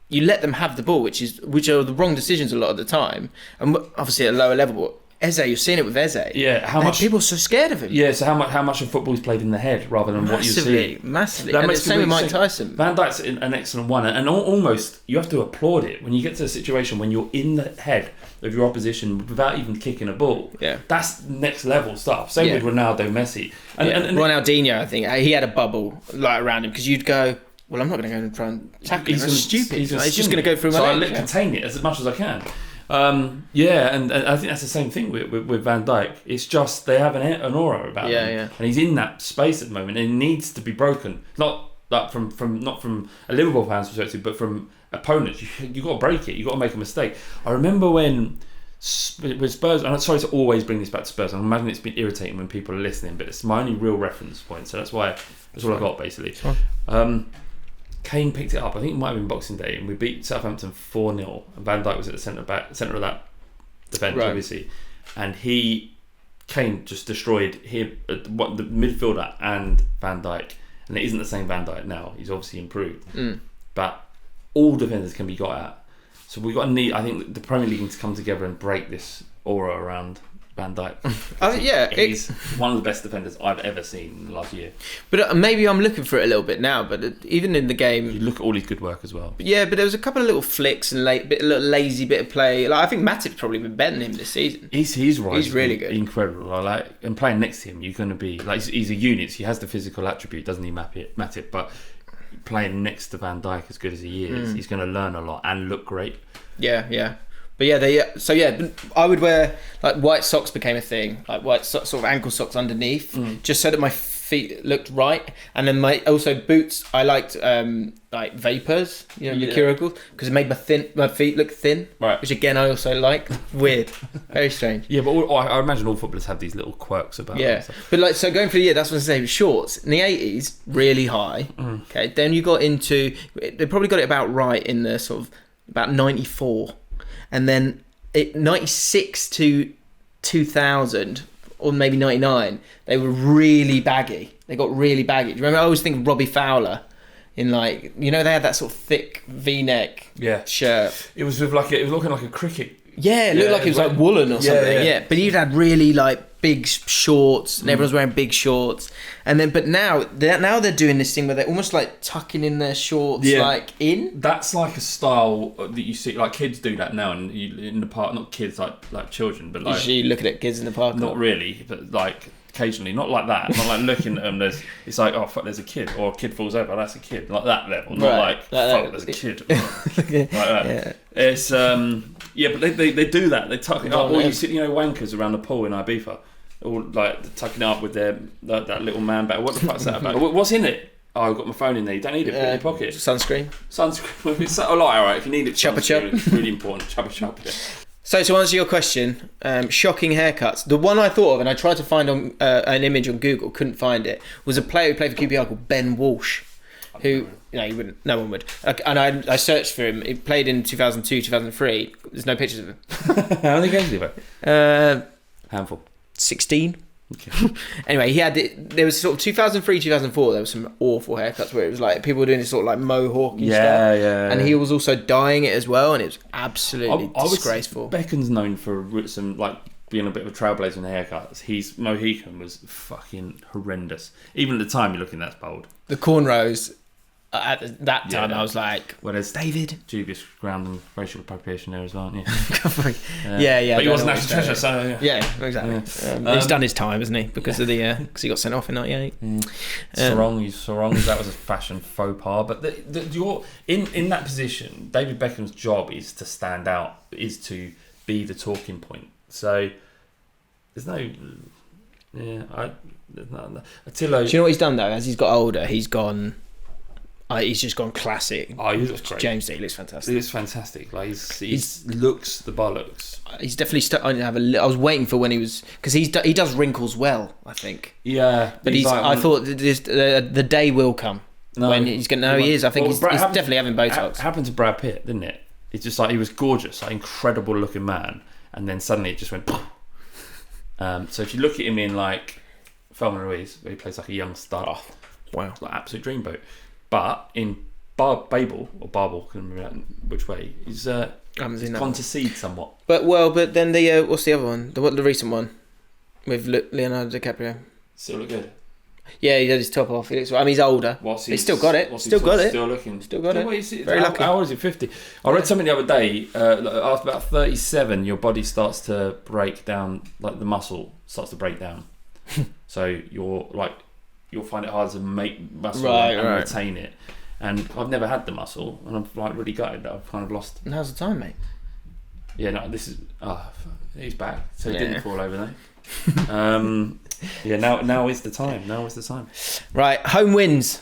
you let them have the ball, which are the wrong decisions a lot of the time, and obviously at a lower level. Eze, you've seen it with Eze. Yeah, how much people are so scared of him. Yeah, so how much of football is played in the head rather than what you see. Massively. And the same with Mike Tyson. Van Dijk's an excellent one, and almost you have to applaud it when you get to a situation when you're in the head of your opposition without even kicking a ball. Yeah, that's next level stuff. Same with Ronaldo, Messi, and Ronaldinho. I think he had a bubble around him because you'd go, well, I'm not going to go and try and tackle him. That's stupid. He's just going to go through my leg. So I contain it as much as I can. And I think that's the same thing with Van Dijk. It's just they have an aura about him, and he's in that space at the moment, and it needs to be broken. Not from a Liverpool fan's perspective, but from opponents. You got to break it. You got to make a mistake. I remember when with Spurs, and I'm sorry to always bring this back to Spurs. I imagine it's been irritating when people are listening, but it's my only real reference point. So that's all I got basically. Kane picked it up. I think it might have been Boxing Day, and we beat Southampton 4-0. And Van Dijk was at the centre of that defence, obviously, and Kane just destroyed him, the midfielder and Van Dijk. And it isn't the same Van Dijk now. He's obviously improved, but all defenders can be got at. So we've got to need. I think the Premier League needs to come together and break this aura around Van Dijk. He's one of the best defenders I've ever seen in the last year. But maybe I'm looking for it a little bit now. But even in the game, you look at all his good work as well. But there was a couple of little flicks and a little lazy bit of play. Like I think Matip's probably been better than him this season. He's right. He's really good, incredible. And playing next to him, you're going to be like he's a unit. So he has the physical attribute, doesn't he, Matip? But playing next to Van Dijk, as good as he is, he's going to learn a lot and look great. Yeah. But I would wear like white socks became a thing, like white sort of ankle socks underneath, just so that my feet looked right. And then also boots, I liked like Vapors, Mercurial, because it made my feet look thin, right? Which again I also liked. Weird, very strange. Yeah, but I imagine all footballers have these little quirks about them. Yeah, but so going for the year, that's what I say. Shorts in the 80s, really high. Okay, then you got into they probably got it about right in the sort of about 94. And then 96 to 2000, or maybe 99, they were really baggy. They got really baggy. Do you remember? I always think of Robbie Fowler in they had that sort of thick V-neck shirt. It was with it was looking like a cricket. Yeah, it looked like it was like woolen or something. Yeah, but he'd had really big shorts, and everyone's wearing big shorts. And then, but now they're doing this thing where they're almost like tucking in their shorts in. That's like a style that you see, like kids do that now, and in the park. Not kids like children, but like usually looking at kids in the park. Not really, but like occasionally, not like that. Not like looking at them. It's like, oh fuck, there's a kid, or a kid falls over. That's a kid, like that level. Not like fuck, there's a kid. Like that. Yeah. It's but they do that. They tuck it up. Or you see, wankers around the pool in Ibiza. All like tucking it up with that little man bag. What the fuck's that about? What's in it? Oh, I've got my phone in there. You don't need it. Put it in your pocket. Sunscreen. Sunscreen. It's all right. If you need it, Chuppa chup. it's really important. Chuppa chup. Yeah. So to answer your question, shocking haircuts. The one I thought of, and I tried to find on an image on Google, couldn't find it, was a player who played for QPR called Ben Walsh, who you wouldn't, no one would. And I searched for him. He played in 2002, 2003. There's no pictures of him. How many games did he play? Handful. 16. Okay. Anyway, there was sort of 2003, 2004, there was some awful haircuts where it was like people were doing this sort of like mohawk stuff. Yeah. And he was also dyeing it as well, and it was absolutely disgraceful. Beckham's known for some, like, being a bit of a trailblazer in the haircuts. His Mohican was fucking horrendous. Even at the time, you're looking, that's bold. The cornrows, at that time, I was like, whereas David. Dubious ground and racial appropriation there as well, yeah. Yeah. But he was national treasure, so... Yeah, exactly. Yeah. He's done his time, hasn't he? Because of because he got sent off in 98. Sarong, that was a fashion faux pas. But you're in that position, David Beckham's job is to stand out, is to be the talking point. So, there's no... Yeah, Attilo... Do you know what he's done, though? As he's got older, he's gone... he's just gone classic. Oh, he looks great. James D looks fantastic. He looks fantastic. Like he's looks the bollocks. He's definitely starting to have I was waiting for when he was, because he does wrinkles well, I think. Yeah, but I thought the day will come when he's going. No, he is. I think he's definitely having Botox. Happened to Brad Pitt, didn't it? It's just like he was gorgeous, like incredible looking man, and then suddenly it just went. So if you look at him in like Thelma and Louise, where he plays like a young star, wow, like absolute dreamboat. But in Babel, I can't remember which way, he's gone to seed somewhat. But then the what's the other one? The recent one with Leonardo DiCaprio. Still look good. Yeah, he had his top off. He's older. He's still got it. Still got it. Still looking. Still got it. Very lucky. How old is it? 50. I read something the other day. After about 37, your body starts to break down. Like the muscle starts to break down. So you'll find it hard to make muscle and retain it. And I've never had the muscle, and I'm like really gutted that I've kind of lost. Now's the time, mate. Yeah, no, this is. He's back, so he didn't fall over though. Yeah, now is the time. Right, home wins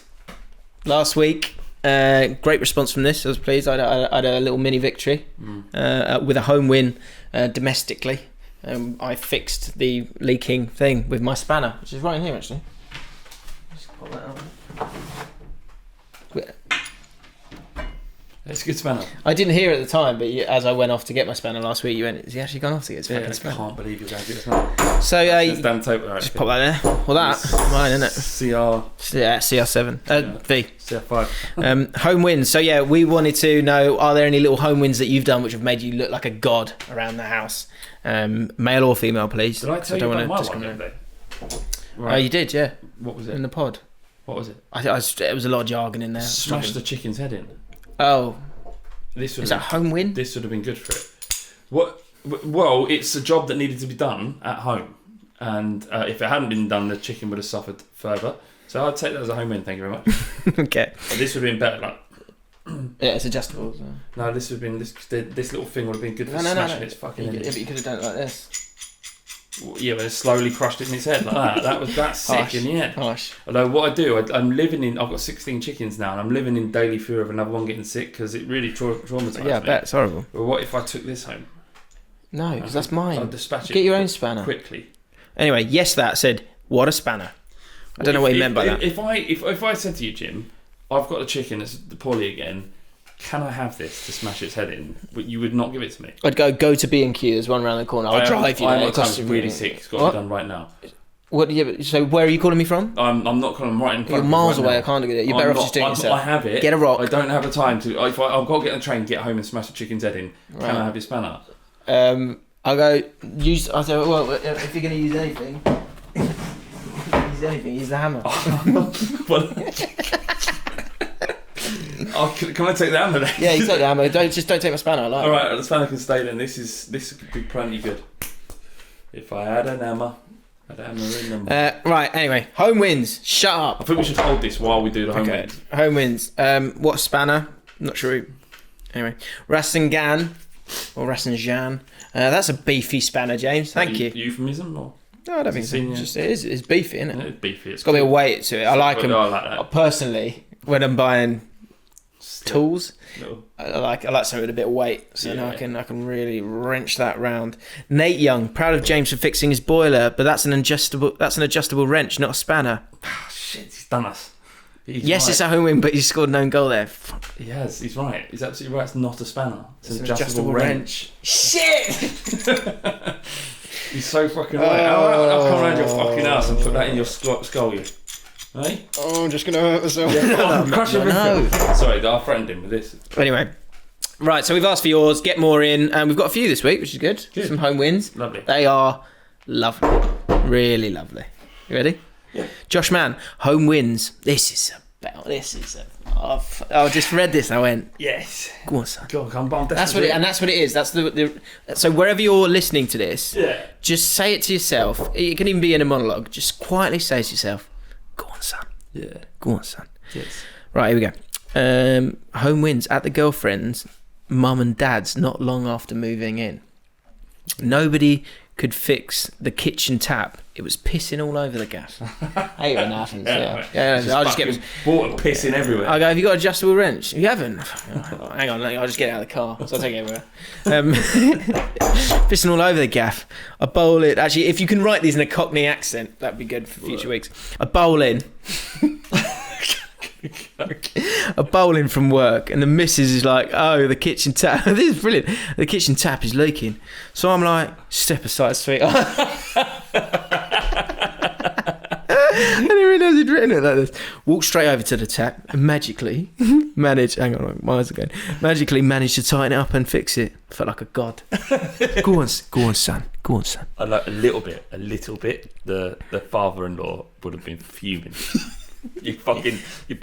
last week. Great response from this. I was pleased. I had a little mini victory with a home win domestically. I fixed the leaking thing with my spanner, which is right in here actually. Just pop that out. It's a good spanner. I didn't hear at the time, but as I went off to get my spanner last week, you went, "Has he actually gone off to get his fucking spanner?" I can't believe you're going to get a spanner. So just pop that there. Well, that's mine, isn't it? CR7 V CR5. Home wins. So yeah, we wanted to know: are there any little home wins that you've done which have made you look like a god around the house? Male or female, please. Did I tell you about my one the other day? Right. Oh, you did, yeah. What was it? In the pod. What was it? It was a lot of jargon in there. Smashed the chicken's head in. Oh. Is that a home win? This would have been good for it. Well, it's a job that needed to be done at home. And if it hadn't been done, the chicken would have suffered further. So I'd take that as a home win, thank you very much. Okay. But this would have been better. Yeah, it's adjustable. So. No, this would have been... This little thing would have been good for smashing its fucking head. Yeah, but you could have done it like this. Yeah, but it slowly crushed it in his head like that. That's sick in the end. Harsh. Although what I do, I'm living in... I've got 16 chickens now, and I'm living in daily fear of another one getting sick because it really traumatised me. Yeah, I bet. It's horrible. But what if I took this home? No, because that's mine. I'll dispatch it. Get your own spanner. Quickly. Anyway, yes, that said, what a spanner. I don't know what he meant by that. If I said to you, Jim, I've got a chicken that's poorly again, can I have this to smash its head in? But you would not give it to me. I'd go to B&Q. There's one around the corner. I'll drive you there. I'm really sick. It's got to be done right now. What? Yeah, so where are you calling me from? I'm not calling. I'm right in front. You're miles right away. now. I can't do that. You're better off just doing it yourself. I have it. Get a rock. I don't have the time to. I've got to get on the train, get home, and smash the chicken's head in. Right. Can I have your spanner? I'll go use. I say, well, if you're going to use anything, use the hammer. Can I take the hammer then? Yeah, you take the hammer. Don't take my spanner. All right, the spanner can stay then. This could be plenty good. If I had an hammer, I'd hammer in them. Right. Anyway, home wins. Shut up. I think we should hold this while we do the home wins. Home wins. What spanner? Not sure. Anyway, Rasengan or Rasenjan. That's a beefy spanner, James. Thank you. Euphemism or? No, I don't think so. It's beefy, isn't it? It's beefy. It's got a bit of weight to it. I like them. I like that. Personally, when I'm buying tools, No. I like something with a bit of weight, so now I can really wrench that round. Nate Young, proud of James for fixing his boiler, but that's an adjustable wrench, not a spanner. Shit, he's done us. Yes, right. It's a home win, but he scored an own goal there. He has. He's right. He's absolutely right. It's not a spanner. It's an adjustable wrench. Shit! He's so fucking right. I'll come around your fucking ass and put that in your skull, you. Hey? Oh, I'm just going to hurt myself. Sorry, I threatened him with this. Anyway. Right, so we've asked for yours. Get more in. And we've got a few this week, which is good. Some home wins. Lovely. They are lovely. Really lovely. You ready? Yeah. Josh Mann, home wins. I just read this and I went, yes. Go on, son. Go on, come on. That's what it is. That's so wherever you're listening to this, just say it to yourself. It can even be in a monologue. Just quietly say to yourself, go on, son. Yeah. Go on, son. Yes. Right, here we go. Home wins at the girlfriend's mum and dad's not long after moving in. Nobody could fix the kitchen tap. It was pissing all over the gaff. I hate when that happens. I'll just get water pissing everywhere. I go, have you got an adjustable wrench? You haven't? Hang on, I'll just get it out of the car. So I'll take it everywhere. Pissing all over the gaff. I bowl it. Actually, if you can write these in a Cockney accent, that'd be good for future weeks. I bowl in. A bowling from work, and the missus is like, oh, the kitchen tap. This is brilliant. The kitchen tap is leaking. So I'm like, step aside, sweetheart. I didn't realise he'd written it like this. Walk straight over to the tap and magically managed to tighten it up and fix it. Felt like a god. Go on, son. I like a little bit. The father-in-law would have been fuming. You're putting your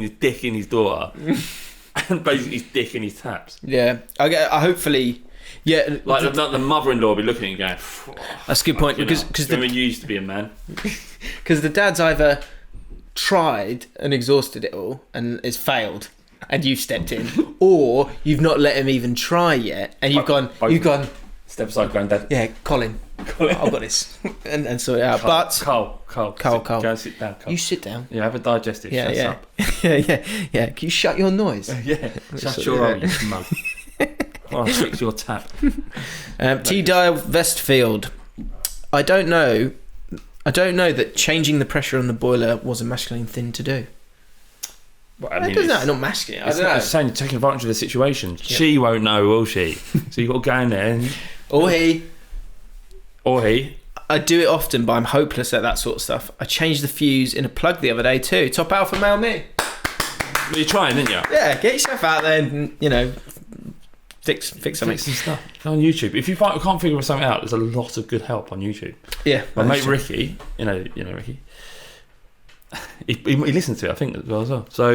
dick in his daughter and basically his dick in his taps. Yeah, I hopefully, yeah. Like the mother-in-law will be looking at you going, that's a good point, because you used to be a man. Because the dad's either tried and exhausted it all and it's failed, and you've stepped in, or you've not let him even try yet, and you've gone. Step aside, granddad. Yeah, Colin. I've got this, and sort it out. Carl. Go and sit down, Carl. You sit down. Yeah, have a digestive. Yeah. Up. yeah. Can you shut your noise? Yeah. Shut your hole, you mug. I'll fix your tap. T. Dyer Westfield. I don't know that changing the pressure on the boiler was a masculine thing to do. Well, I mean, not masculine. I don't know. It's saying you're taking advantage of the situation. Yep. She won't know, will she? So you've got to go in there. Or he. I do it often, but I'm hopeless at that sort of stuff. I changed the fuse in a plug the other day too. Top alpha male me. Well, you're trying, didn't you? Yeah, get yourself out there and, fix something. Fix some stuff. On YouTube. If you can't figure something out, there's a lot of good help on YouTube. Yeah. My mate Ricky, you know Ricky. He listens to it, I think, as well. So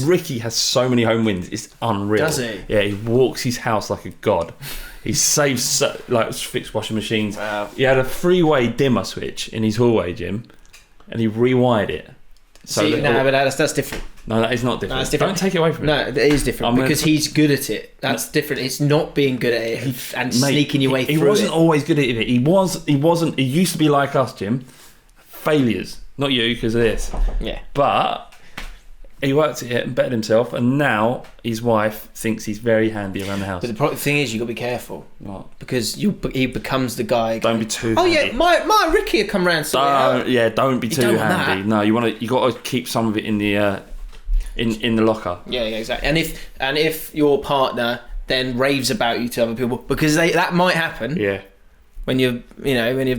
Ricky has so many home wins. It's unreal. Does he? Yeah, he walks his house like a god. He saves fixed washing machines. Wow. He had a three-way dimmer switch in his hallway gym, and he rewired it. But that's different. No, that is not different. No, it's different. Don't take it away from him. No, it is different because he's good at it. That's different. It's not being good at it and sneaking your way through it. He wasn't always good at it. He wasn't. He used to be like us, Jim. Failures. Not you, because of this. Yeah. But he worked at it and bettered himself, and now his wife thinks he's very handy around the house. But the thing is, you've got to be careful. What? Because he becomes the guy. Don't be too handy. Yeah, my Ricky will come round. Don't be too handy. No, you got to keep some of it in the in the locker. Yeah, exactly. And if your partner then raves about you to other people, because that might happen. Yeah. When you're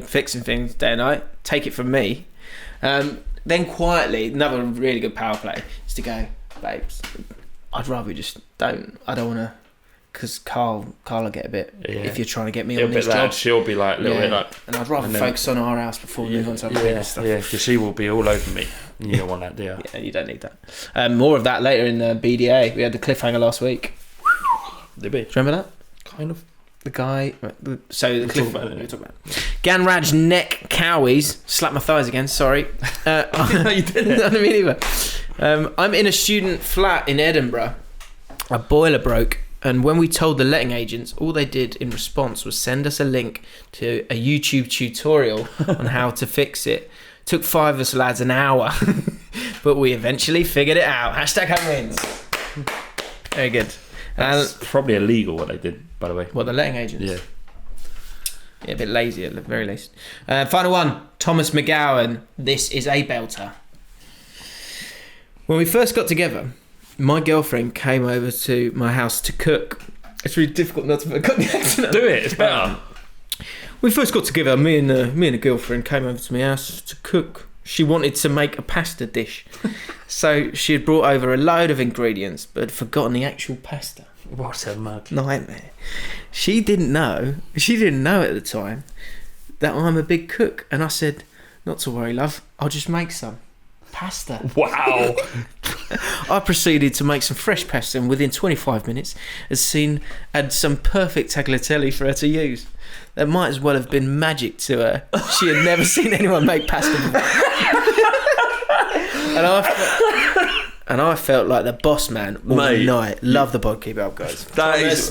fixing things day and night, take it from me. Then quietly, another really good power play is to go, babes, I'd rather just don't. I don't want to, because Carl will get a bit. Yeah. If you're trying to get me on this job, she'll be like a little bit like. And I'd rather focus on our house before we move on to other stuff. Yeah, because she will be all over me. You don't want that, do you? Yeah, you don't need that. More of that later in the BDA. We had the cliffhanger last week. Did we? Do you remember that? Kind of. The guy. So the cliff. We'll talk about it. Ganraj neck cowies. Slap my thighs again. Sorry. No, you didn't. I didn't mean either. I'm in a student flat in Edinburgh. A boiler broke And when we told the letting agents, all they did in response was send us a link to a YouTube tutorial on how to fix it. Took 5 of us lads an hour, but we eventually figured it out. #home wins. Very good. That's probably illegal what they did, by the way. What, the letting agents? Yeah. Yeah, a bit lazy, very lazy. Final one, Thomas McGowan. This is a belter. When we first got together, my girlfriend came over to my house to cook. It's really difficult not to put the accent. Do it, it's better. We first got together, me and a girlfriend came over to my house to cook. She wanted to make a pasta dish. So she had brought over a load of ingredients, but had forgotten the actual pasta. What a mug. Nightmare. She didn't know at the time that I'm a big cook. And I said, not to worry, love, I'll just make some pasta. Wow. I proceeded to make some fresh pasta, and within 25 minutes had some perfect tagliatelle for her to use. That might as well have been magic to her. She had never seen anyone make pasta before. And I felt like the boss man all night. Love the pod. Keep it up, guys. That is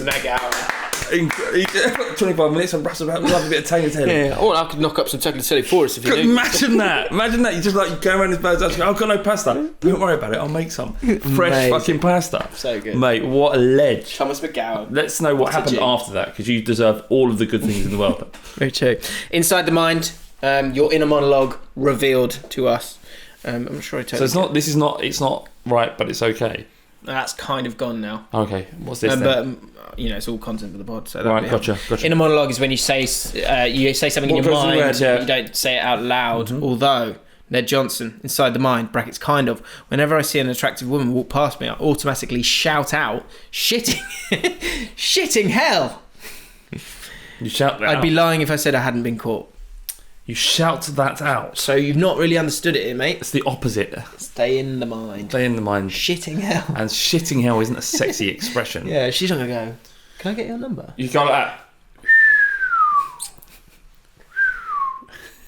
25 minutes and Russell love a bit of tagliatelle. Yeah, or I could knock up some tagliatelle for us if you do. Imagine that. You just like go around this bird's house. I've got no pasta. Don't worry about it. I'll make some fresh fucking pasta. So good, mate. What a ledge. Thomas McGowan. Let's know what happened after that, because you deserve all of the good things in the world. Very true. Inside the mind, your inner monologue revealed to us. I'm sure I told you. So it's not right, but it's okay. That's kind of gone now. Okay, what's this then? But it's all content for the pod. So right, gotcha. Inner monologue is when you say something in your mind, but you don't say it out loud. Mm-hmm. Although Ned Johnson, inside the mind (brackets kind of), whenever I see an attractive woman walk past me, I automatically shout out, "Shitting hell!" You shout that I'd out. be lying if I said I hadn't been caught. You shout that out. So you've not really understood it here, mate. It's the opposite. Stay in the mind. Stay in the mind. Shitting hell. And shitting hell isn't a sexy expression. Yeah, she's not going to go, can I get your number? You go like that.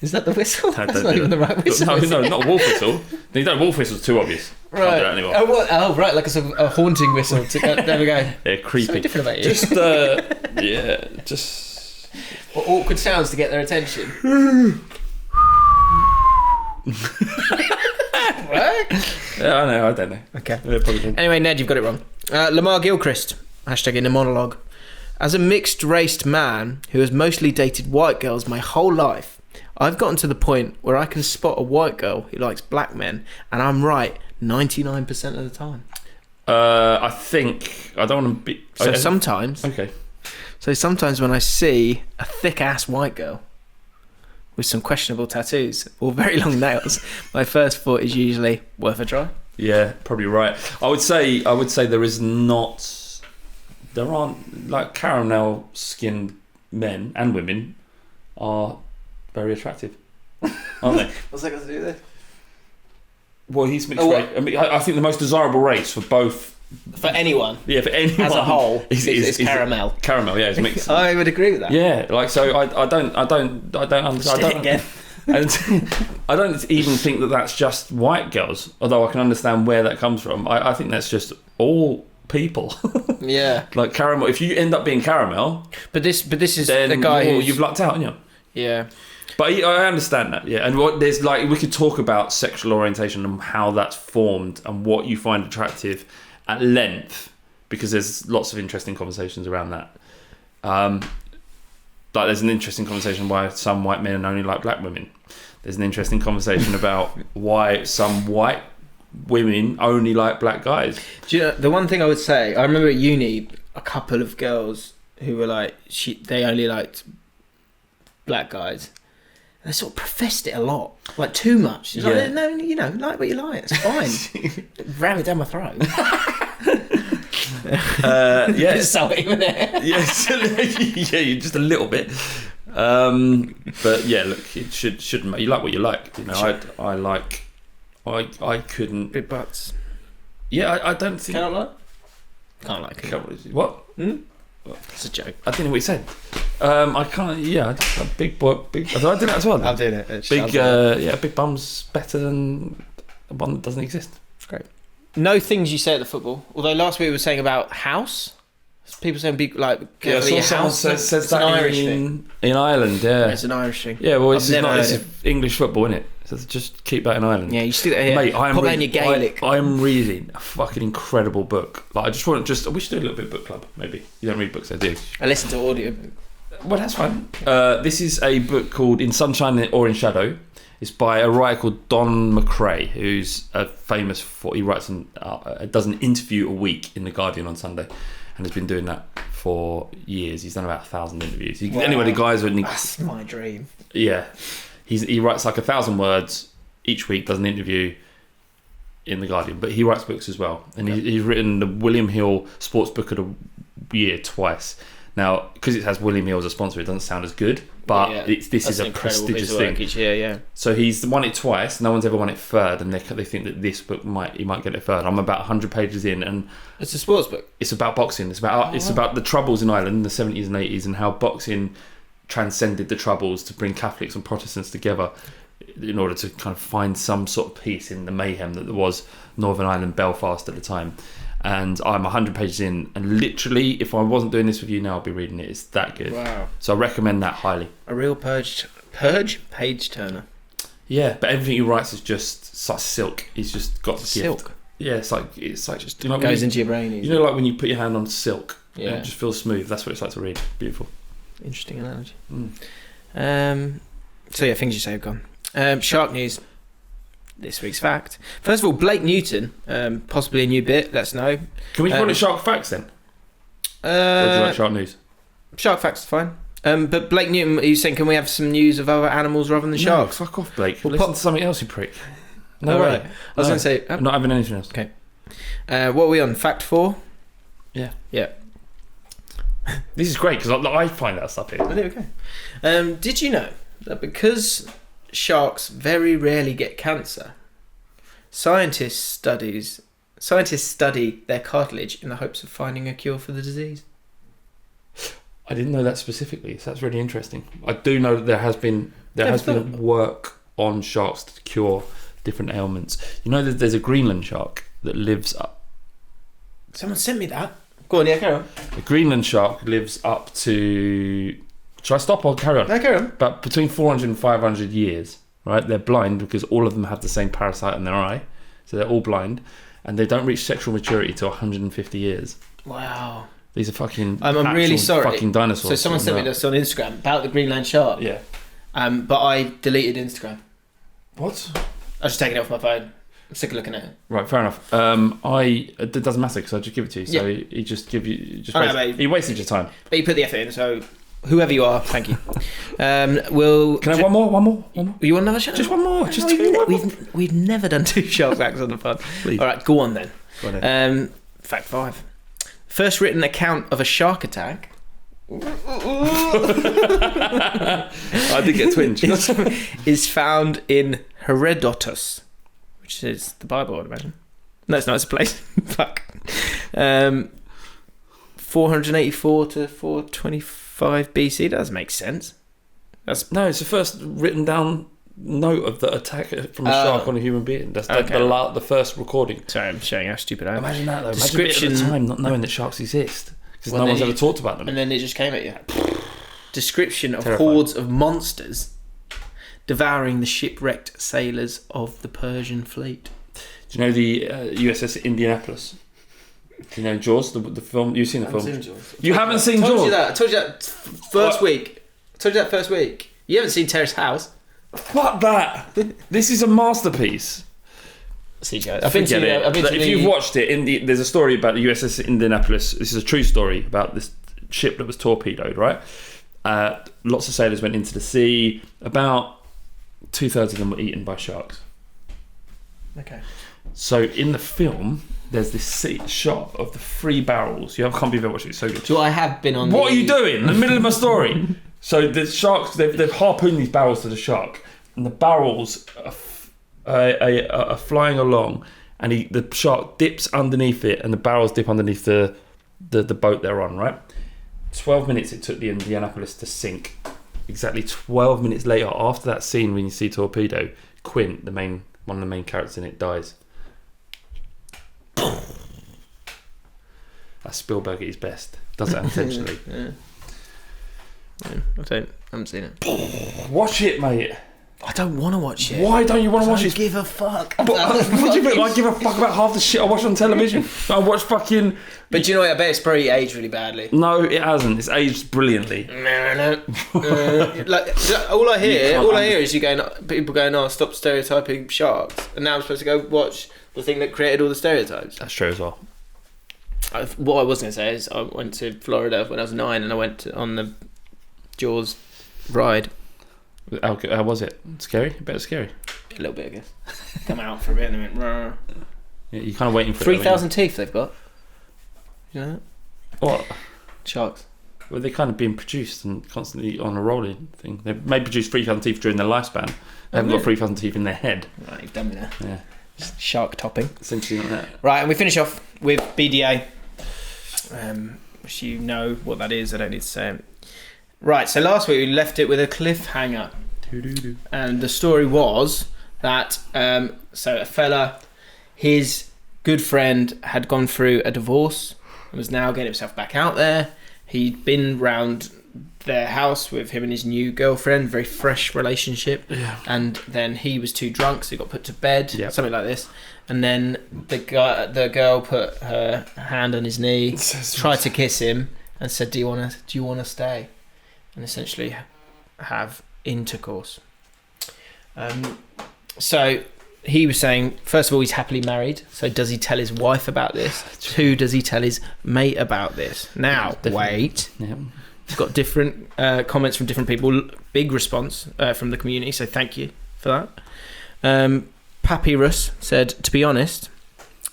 Is that the whistle? No, That's not even the right whistle. No, not a wolf whistle. You don't, wolf whistle's too obvious. Right. Can't do that anymore. Oh, right, like a sort of a haunting whistle. There we go. Yeah, creepy. Something different about you. Just... Or awkward sounds to get their attention. What? Yeah, I don't know. Okay. Yeah, probably. Anyway, Ned, you've got it wrong. Lamar Gilchrist, #inner monologue. As a mixed-raced man who has mostly dated white girls my whole life, I've gotten to the point where I can spot a white girl who likes black men, and I'm right 99% of the time. I think I don't want to be. So sometimes. Okay. So sometimes when I see a thick-ass white girl with some questionable tattoos or very long nails, my first thought is usually worth a try. Yeah, probably right. I would say there aren't like caramel skinned men and women are very attractive, aren't they? What's that got to do with this? Well, he's mixed race. I mean, I think the most desirable race for both. For anyone. Yeah, for anyone. As a whole, it's caramel. Caramel, yeah, it's mixed. I would agree with that. Yeah, like so. I don't understand. I don't even think that that's just white girls. Although I can understand where that comes from. I think that's just all people. Yeah. Like caramel. If you end up being caramel, but this is then the guy you've lucked out, haven't you? Yeah. But I understand that, yeah. And there's like we could talk about sexual orientation and how that's formed and what you find attractive at length, because there's lots of interesting conversations around that. Like there's an interesting conversation why some white men only like black women. There's an interesting conversation about why some white women only like black guys. Do you know, the one thing I would say, I remember at uni a couple of girls who were like they only liked black guys. They sort of professed it a lot, like too much. It's like, no, like what you like. It's fine. Ram it down my throat. Yes. So even there. Yes. Yeah, just a little bit. But yeah, look, it shouldn't. You like what you like. You know, I couldn't. Big butts. Yeah, I don't think. Can't like it. What? It's a joke. I didn't know what he said. I can't. Yeah, a big boy. Big. I do that as well. I'm doing it. Big. Big bum's better than one that doesn't exist. It's great. No things you say at the football. Although last week we were saying about house. People saying be like Yeah, I careful saw your someone house. says It's that an Irish thing. in Ireland, yeah. It's an Irish thing. Yeah, well, it's I've never this heard is English football, isn't it? So just keep that in Ireland. Yeah, you still yeah. Mate, Pop down your Gaelic. I'm reading a fucking incredible book. Like, I we should do a little bit of book club, maybe. You don't read books, I do. I listen to audio. Well, that's fine. This is a book called In Sunshine or in Shadow. It's by a writer called Don McRae, who's famous for, he writes does an interview a week in The Guardian on Sunday, and has been doing that for years. He's done about 1,000 interviews. Wow. Anyway, the guys are... That's my dream. Yeah. He writes like 1,000 words each week, does an interview in The Guardian, but he writes books as well. And he's written the William Hill Sports Book of the Year twice. Now, because it has William Hill as a sponsor, it doesn't sound as good, but this is a prestigious thing. Each year, yeah. So he's won it twice. No one's ever won it third, and they think that this book he might get it third. I'm about 100 pages in, and it's a sports book. It's about boxing. It's about the troubles in Ireland in the 70s and 80s, and how boxing transcended the troubles to bring Catholics and Protestants together in order to kind of find some sort of peace in the mayhem that there was Northern Ireland, Belfast at the time. And I'm 100 pages in, and literally, if I wasn't doing this with you now, I'd be reading it. It's that good. Wow. So I recommend that highly. A real purge page turner. Yeah, but everything he writes is just such silk. He's just got the silk. Gift. Yeah, it's like just, you know, goes into your brain. You know, like when you put your hand on silk, yeah, it just feels smooth. That's what it's like to read. Beautiful. Interesting analogy. So yeah, things you say have gone. Shark news. This week's fact. First of all, Blake Newton, possibly a new bit. Let us know. Can we call it Shark Facts then? Or do you like Shark News? Shark Facts is fine. But Blake Newton, are you saying can we have some news of other animals rather than sharks? No, fuck off, Blake. Well, listen to something else, you prick. No way. Right. I was going to say... I'm not having anything else. Okay. What are we on? Fact 4? Yeah. Yeah. This is great because I find that stuff here. Oh, there we go. Did you know that because sharks very rarely get cancer, scientists study their cartilage in the hopes of finding a cure for the disease? I didn't know that specifically, so that's really interesting. I do know that there has been work on sharks to cure different ailments. You know that there's a Greenland shark that lives up. Someone sent me that. Go on, yeah, carry on. The Greenland shark lives up to... Should I stop or carry on? No, carry on. But between 400 and 500 years, right? They're blind because all of them have the same parasite in their eye. So they're all blind. And they don't reach sexual maturity till 150 years. Wow. These are fucking... I'm really sorry. Fucking dinosaurs. So someone sent me this on Instagram about the Greenland shark. Yeah. But I deleted Instagram. What? I was just taking it off my phone. I'm sick of looking at it. Right, fair enough. It doesn't matter because I just give it to you. So he just give you... He wasted your time. But you put the effort in, so... Whoever you are, thank you. Can I have one more? You want another shark? Just one more. Just two. We've never done 2 shark facts on the pod. Please. All right, go on then. Go on. Fact 5. First written account of a shark attack. I did get twinge. is found in Herodotus, which is the Bible, I'd imagine. No, it's not. It's a place. Fuck. 484 to 425 BC. That doesn't make sense. It's the first written down note of the attack from a shark on a human being. That's the first recording. Sorry, I'm showing how stupid I am. Imagine that though. Description Imagine at the time not knowing that sharks exist because no one's ever talked about them. And then it just came at you. Description of Terrifying. hordes of monsters devouring the shipwrecked sailors of the Persian fleet. Do you know the USS Indianapolis? Do you know Jaws, the film? You've seen the film? Seen Jaws. You haven't seen Jaws? I told you that first week. You haven't seen Terrace House. Fuck that! This is a masterpiece. If you've watched it, there's a story about the USS Indianapolis. This is a true story about this ship that was torpedoed, right? Lots of sailors went into the sea. About 2/3 of them were eaten by sharks. Okay. So in the film, there's this shot of the 3 barrels. You can't believe I watched it. It's so good. So I have been on. What are you doing in the middle of my story? So the sharks, they've harpooned these barrels to the shark, and the barrels are flying along, and the shark dips underneath it, and the barrels dip underneath the boat they're on. Right, 12 minutes it took the Indianapolis to sink. Exactly 12 minutes later, after that scene when you see Torpedo, Quint, one of the main characters in it, dies. That's Spielberg at his best. Does that intentionally. Yeah, I haven't seen it. Watch it, mate. I don't want to watch it. Why don't you want to watch it? Give a fuck. What do you mean? I give a fuck about half the shit I watch on television. I watch fucking... But do you know what? I bet it's probably aged really badly. No, it hasn't. It's aged brilliantly. Like all I hear is people going, "Oh, stop stereotyping sharks," and now I'm supposed to go watch the thing that created all the stereotypes. That's true as well. What I was going to say is I went to Florida when I was 9, and I went on the Jaws ride. How was it? Scary? A bit scary. A little bit, I guess. Come out for a bit and then went. Rrr. Yeah, you're kind of waiting for 3,000 teeth they've got. You know that? What? Sharks. Well, they're kind of being produced and constantly on a rolling thing. They may produce 3,000 teeth during their lifespan. They haven't got 3,000 teeth in their head. Right, you've done me there. Yeah. Shark topping. Essentially like that. Right, and we finish off with BDA. Which you know what that is. I don't need to say it. Right, so last week we left it with a cliffhanger. And the story was that so a fella, his good friend had gone through a divorce and was now getting himself back out there. He'd been round their house with him and his new girlfriend, very fresh relationship. Yeah. And then he was too drunk, so he got put to bed, something like this. And then the girl put her hand on his knee, tried to kiss him, and said, "Do you want to stay?" And essentially have intercourse. So he was saying, first of all, he's happily married. So does he tell his wife about this? 2, does he tell his mate about this? Now, wait. Yeah. We've got different comments from different people. Big response from the community, so thank you for that. Papyrus said, to be honest,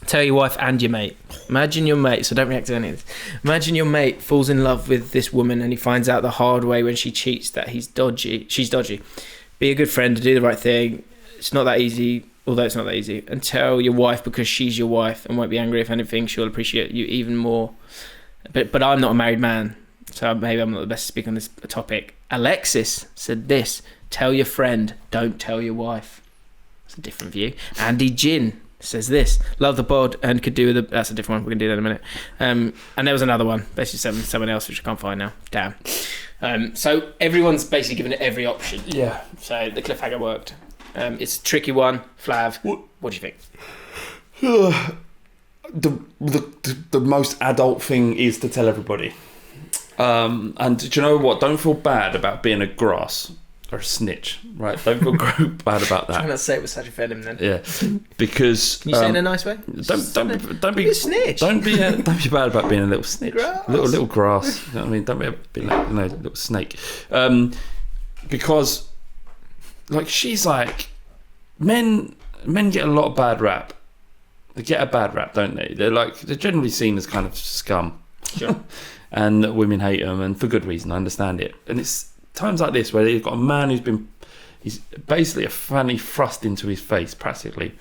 tell your wife and your mate. Imagine your mate, so don't react to any of this. Imagine your mate falls in love with this woman and he finds out the hard way when she cheats that she's dodgy. Be a good friend and do the right thing. It's not that easy, although it's not that easy. And tell your wife because she's your wife and won't be angry if anything. She'll appreciate you even more. But I'm not a married man, so maybe I'm not the best to speak on this topic. Alexis said this: tell your friend, don't tell your wife. It's a different view. Andy Gin says this: love the pod and could do with a... That's a different one, we're going to do that in a minute. And there was another one, basically someone else, which I can't find now. Damn. So everyone's basically given it every option. Yeah. So the cliffhanger worked. It's a tricky one. Flav, what do you think? The most adult thing is to tell everybody. And do you know what? Don't feel bad about being a grass or a snitch, right? Don't feel bad about that. Try not to say it with such a venom then. Yeah, because can you say it in a nice way? Don't be a snitch. Don't be bad about being a little snitch, grass. little grass. You know what I mean? Don't be like little snake, because like she's like men get a lot of bad rap. They get a bad rap, don't they? They're generally seen as kind of scum. Sure. And women hate them, and for good reason. I understand it. And it's times like this where you've got a man he's basically a fanny thrust into his face, practically,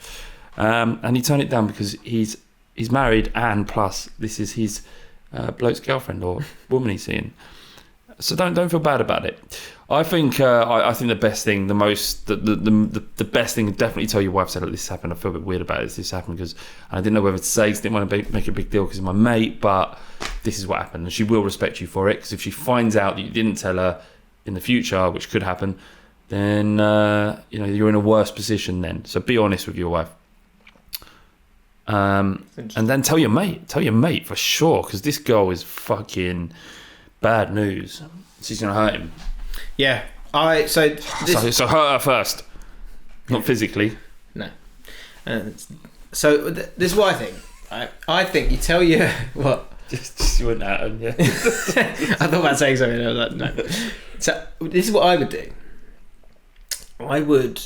and he turned it down because he's married, and plus this is his bloke's girlfriend or woman he's seeing. So don't feel bad about it. I think I think the best thing, the best thing, definitely tell your wife, say, look, this happened. I feel a bit weird about this happened because I didn't know whether to say, because I didn't want to make a big deal because he's my mate, but this is what happened, and she will respect you for it, because if she finds out that you didn't tell her in the future, which could happen, then you're in a worse position then. So be honest with your wife. And then tell your mate for sure, because this girl is fucking bad news. She's gonna hurt him. Yeah. So hurt her first, not physically. No. So this is what I think. I think you tell your what. Just you went out and yeah. I thought about saying something. I was like, no. So this is what I would do. I would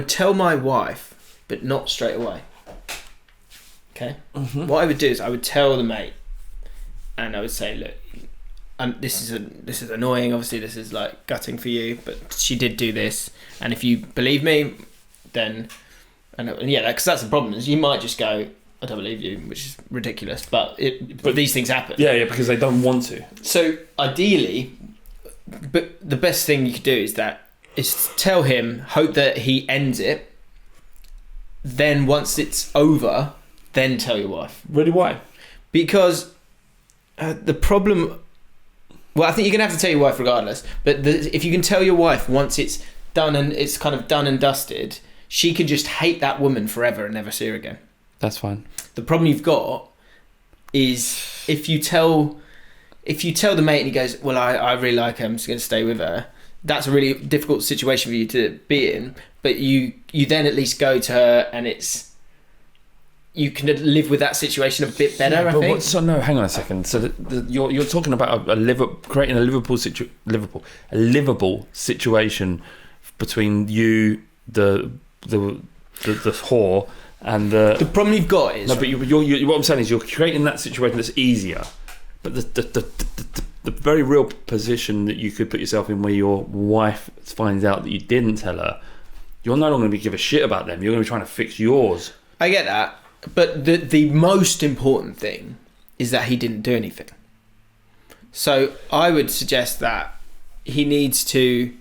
tell my wife, but not straight away. Okay. Mm-hmm. What I would do is I would tell the mate, and I would say, look, this is annoying. Obviously, this is like gutting for you, but she did do this, and if you believe me, then because that's the problem, is you might just go, I don't believe you, which is ridiculous, but these things happen. Yeah, because they don't want to. So ideally, but the best thing you could do is tell him, hope that he ends it. Then once it's over, then tell your wife. Really, why? Because the problem... Well, I think you're going to have to tell your wife regardless. But if you can tell your wife once it's done and it's kind of done and dusted, she can just hate that woman forever and never see her again. That's fine. The problem you've got is if you tell the mate and he goes, well, I really like her, I'm just going to stay with her. That's a really difficult situation for you to be in. But you then at least go to her and you can live with that situation a bit better, I think. So no, hang on a second. So you're talking about creating a livable situation between you, the whore, and the problem you've got is but what I'm saying is you're creating that situation that's easier, but the very real position that you could put yourself in where your wife finds out that you didn't tell her, you're no longer going to give a shit about them. You're going to be trying to fix yours. I get that. But the most important thing is that he didn't do anything. So I would suggest that he needs to...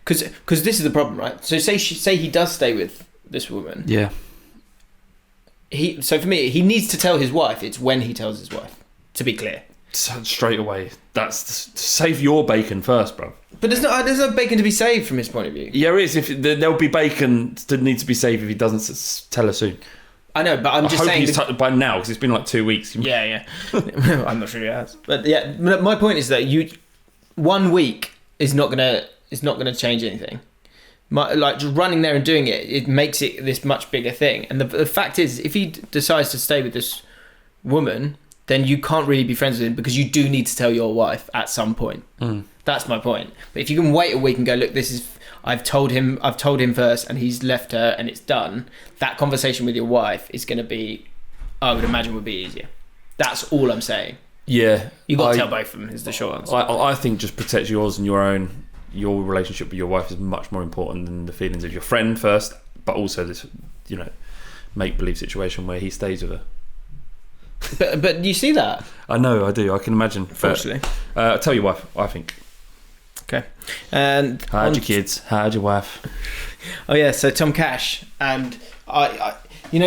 Because this is the problem, right? So say he does stay with this woman. Yeah. So for me, he needs to tell his wife. It's when he tells his wife, to be clear. So straight away. That's save your bacon first, bro. But there's no bacon to be saved from his point of view. Yeah, there is. There'll be bacon that needs to be saved if he doesn't tell her soon. I know, but I'm just saying... I hope he's by now, because it's been like 2 weeks. Yeah. I'm not sure he has. But yeah, my point is that 1 week is not gonna change anything. Just running there and doing it makes it this much bigger thing. And the fact is, if he decides to stay with this woman, then you can't really be friends with him because you do need to tell your wife at some point. That's my point. But if you can wait a week and go, look, this is... I've told him first and he's left her and it's done, that conversation with your wife is going to be, I would imagine, would be easier. That's all I'm saying. Yeah. You've got to tell both of them is the short answer. I think just protect yours and your relationship with your wife is much more important than the feelings of your friend first, but also this, make-believe situation where he stays with her. But you see that? I know, I do. I can imagine. Unfortunately. Tell your wife, I think. Okay. And how'd your kids? How'd your wife? Oh yeah, so Tom Cash and I you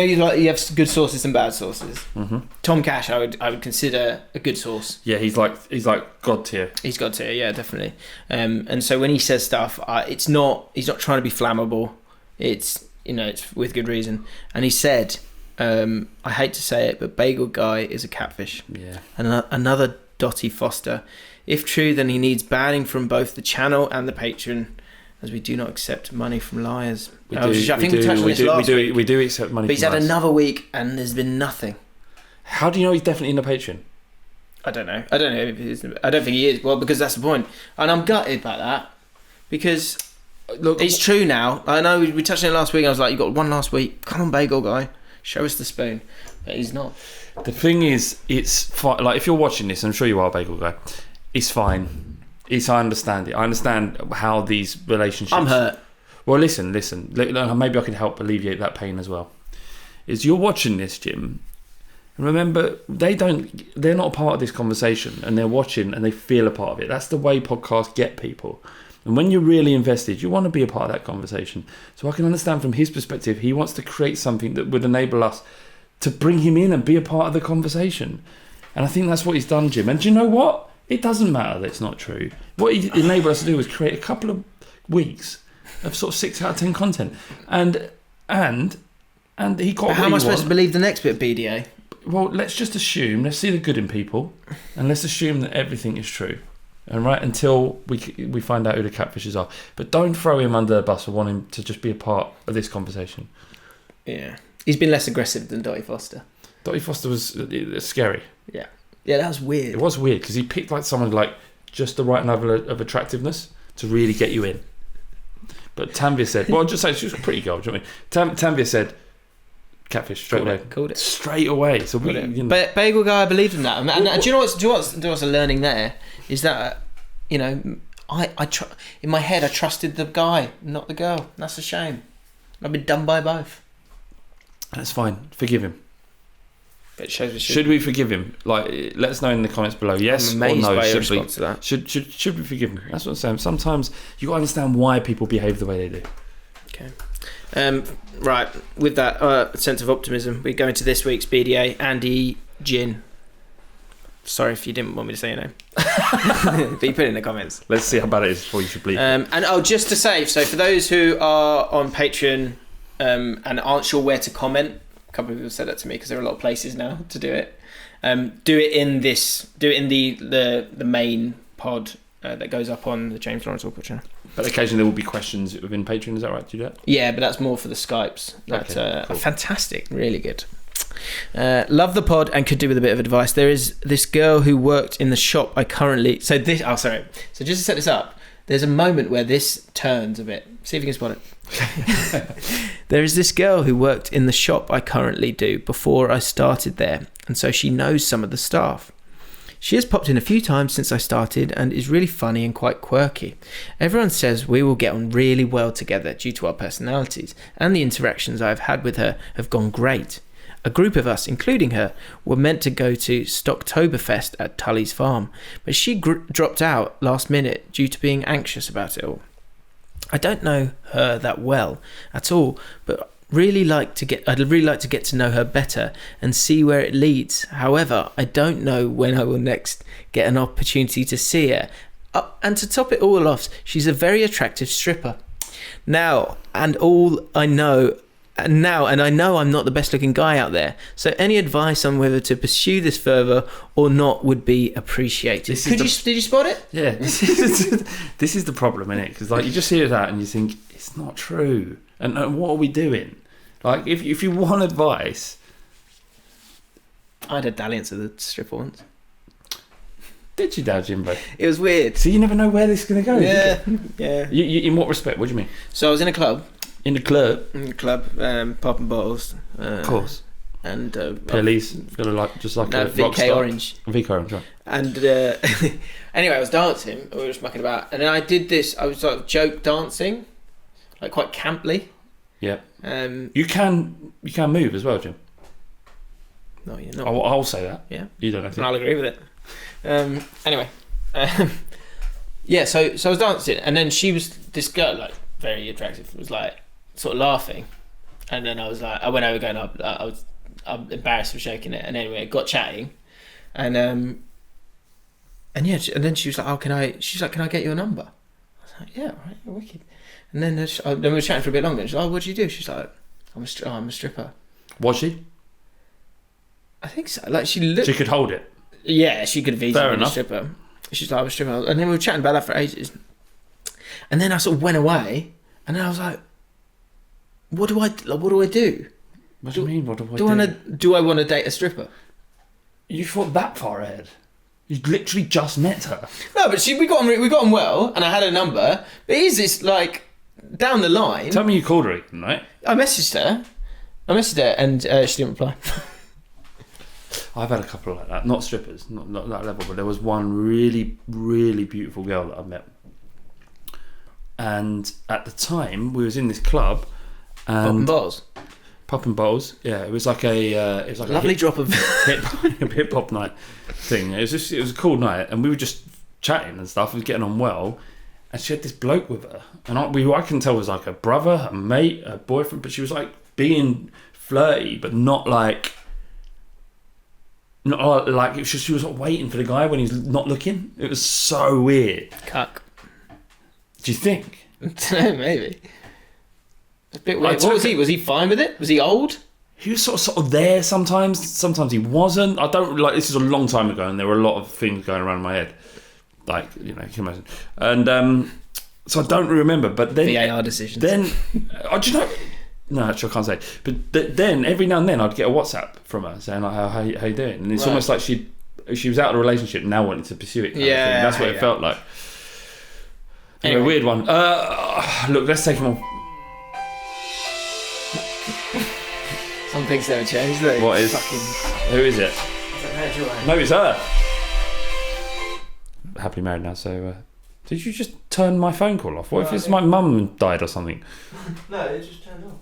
have good sources and bad sources. Mm-hmm. Tom Cash, I would consider a good source. Yeah, he's like God tier. He's God tier, yeah, definitely. And so when he says stuff, he's not trying to be flammable. It's it's with good reason. And he said, I hate to say it, but Bagel Guy is a catfish. Yeah. And another Dottie Foster. If true, then he needs banning from both the channel and the patron, as we do not accept money from liars. We do accept money but from he's had another week and there's been nothing. How do you know he's definitely in the patron? I don't know. I don't think he is. Well, because that's the point. And I'm gutted by that. Because look, it's true now. I know we touched on it last week. I was like, you got one last week. Come on, Bagel Guy. Show us the spoon. But he's not. The thing is, it's fine. Like, if you're watching this, I'm sure you are, Bagel Guy. It's fine. I understand it. I understand how these relationships... I'm hurt. Well, listen. Maybe I can help alleviate that pain as well. Is you're watching this, Jim, and remember, they're not a part of this conversation, and they're watching and they feel a part of it. That's the way podcasts get people. And when you're really invested, you want to be a part of that conversation. So I can understand from his perspective, he wants to create something that would enable us to bring him in and be a part of the conversation. And I think that's what he's done, Jim. And do you know what? It doesn't matter that it's not true. What he enabled us to do was create a couple of weeks of sort of 6 out of 10 content, and he got. But how am I supposed to believe the next bit of BDA? Well, let's just assume. Let's see the good in people, and let's assume that everything is true, and right until we find out who the catfishes are. But don't throw him under the bus or want him to just be a part of this conversation. Yeah, he's been less aggressive than Dottie Foster. Dottie Foster was scary. Yeah. Yeah, that was weird. It was weird because he picked someone just the right level of attractiveness to really get you in. But Tanvir said, well, I'll just say she was a pretty girl. Do you know what I mean? Tanvir said, catfish straight away. Called it straight away. So But Bagel Guy, I believed in that. And do you know what's learning there is that I in my head I trusted the guy, not the girl. That's a shame. I've been done by both. That's fine. Forgive him. It shows we should we forgive him? Let us know in the comments below. Yes or no? Should we forgive him? That's what I'm saying. Sometimes you got to understand why people behave the way they do. Okay. Right. With that sense of optimism, we go into this week's BDA. Andy Gin. Sorry if you didn't want me to say your name. But you put it in the comments. Let's see how bad it is before you should bleep. And just to say, so for those who are on Patreon and aren't sure where to comment, a couple of people said that to me because there are a lot of places now to do it. Do it in the main pod that goes up on the James Lawrence Allcott channel. But occasionally there will be questions within Patreon, is that right? Do you do that? Yeah, but that's more for the Skypes. That's cool. fantastic, really good. Love the pod and could do with a bit of advice. There is this girl who worked in the shop I currently... So just to set this up, there's a moment where this turns a bit. See if you can spot it. There is this girl who worked in the shop I currently do before I started there, and so she knows some of the staff. She has popped in a few times since I started and is really funny and quite quirky. Everyone says we will get on really well together due to our personalities, and the interactions I've had with her have gone great. A group of us, including her, were meant to go to Stocktoberfest at Tully's farm, but she dropped out last minute due to being anxious about it all. I don't know her that well at all, but I'd really like to get to know her better and see where it leads. However, I don't know when I will next get an opportunity to see her. And to top it all off, she's a very attractive stripper. And I know I'm not the best looking guy out there, so any advice on whether to pursue this further or not would be appreciated. Did you spot it? Yeah, this is the problem, isn't it? Because like you just hear that and you think it's not true, and what are we doing? Like if you want advice, I had a dalliance with a stripper once. Did you now, Jimbo? It was weird. So you never know where this is going to go. Yeah, yeah. You, in what respect? What do you mean? So I was in a club. In the club, popping bottles. Of course. And Pillies, just like a rock VK star. Orange. VK Orange, right. And anyway, I was dancing. We were just mucking about, and then I did this. I was sort of joke dancing, like quite camply. Yeah. You can move as well, Jim. No, you're not. I'll say that. Yeah. You don't have to. I'll agree with it. Anyway, yeah. So I was dancing, and then this girl, like very attractive, was like sort of laughing, and then I was like, I went over going up. I'm embarrassed for shaking it, and anyway, got chatting, and yeah, and then she was like, "Oh, can I?" She's like, "Can I get your number?" I was like, "Yeah, right, you're wicked." And then we were chatting for a bit longer. And she's like, "Oh, what do you do?" She's like, I'm a stripper." Was she? I think so. Like she looked. She could hold it. Yeah, she could have easily been a stripper. She's like, "I'm a stripper," and then we were chatting about that for ages. And then I sort of went away, and then I was like, "What do I do?" What do you mean? What do I do? Do I want to date a stripper? You thought that far ahead? You literally just met her. No, but we got on well, and I had her number. But is this like down the line? Tell me you called her, Ethan, right? I messaged her, and she didn't reply. I've had a couple like that. Not strippers, not that level, but there was one really, really beautiful girl that I met. And at the time, we was in this club. And Popping Balls. Yeah, it was like a lovely drop of hip hop night thing. It was a cool night, and we were just chatting and stuff and getting on well. And she had this bloke with her, and I can tell was like a brother, a mate, a boyfriend, but she was like being flirty, but not like she was waiting for the guy when he's not looking. It was so weird. Cuck. Do you think? I don't know, maybe. A bit weird. What was he? Was he fine with it? Was he old? He was sort of there sometimes. Sometimes he wasn't. I don't like. This is a long time ago, and there were a lot of things going around in my head. Like, you know, you can imagine. And so I don't remember. But then VAR decisions. Then, do you know? No, actually, I can't say. But then every now and then I'd get a WhatsApp from her saying like, "How you doing?" And it's almost like she was out of a relationship and now wanting to pursue it. Kind of thing. That's what it felt like. Anyway, weird one. Look, let's take him on. Some things never change, do they? What is? Who is it? No, it's her. Happily married now, so... did you just turn my phone call off? What if it's my mum died or something? No, it just turned off.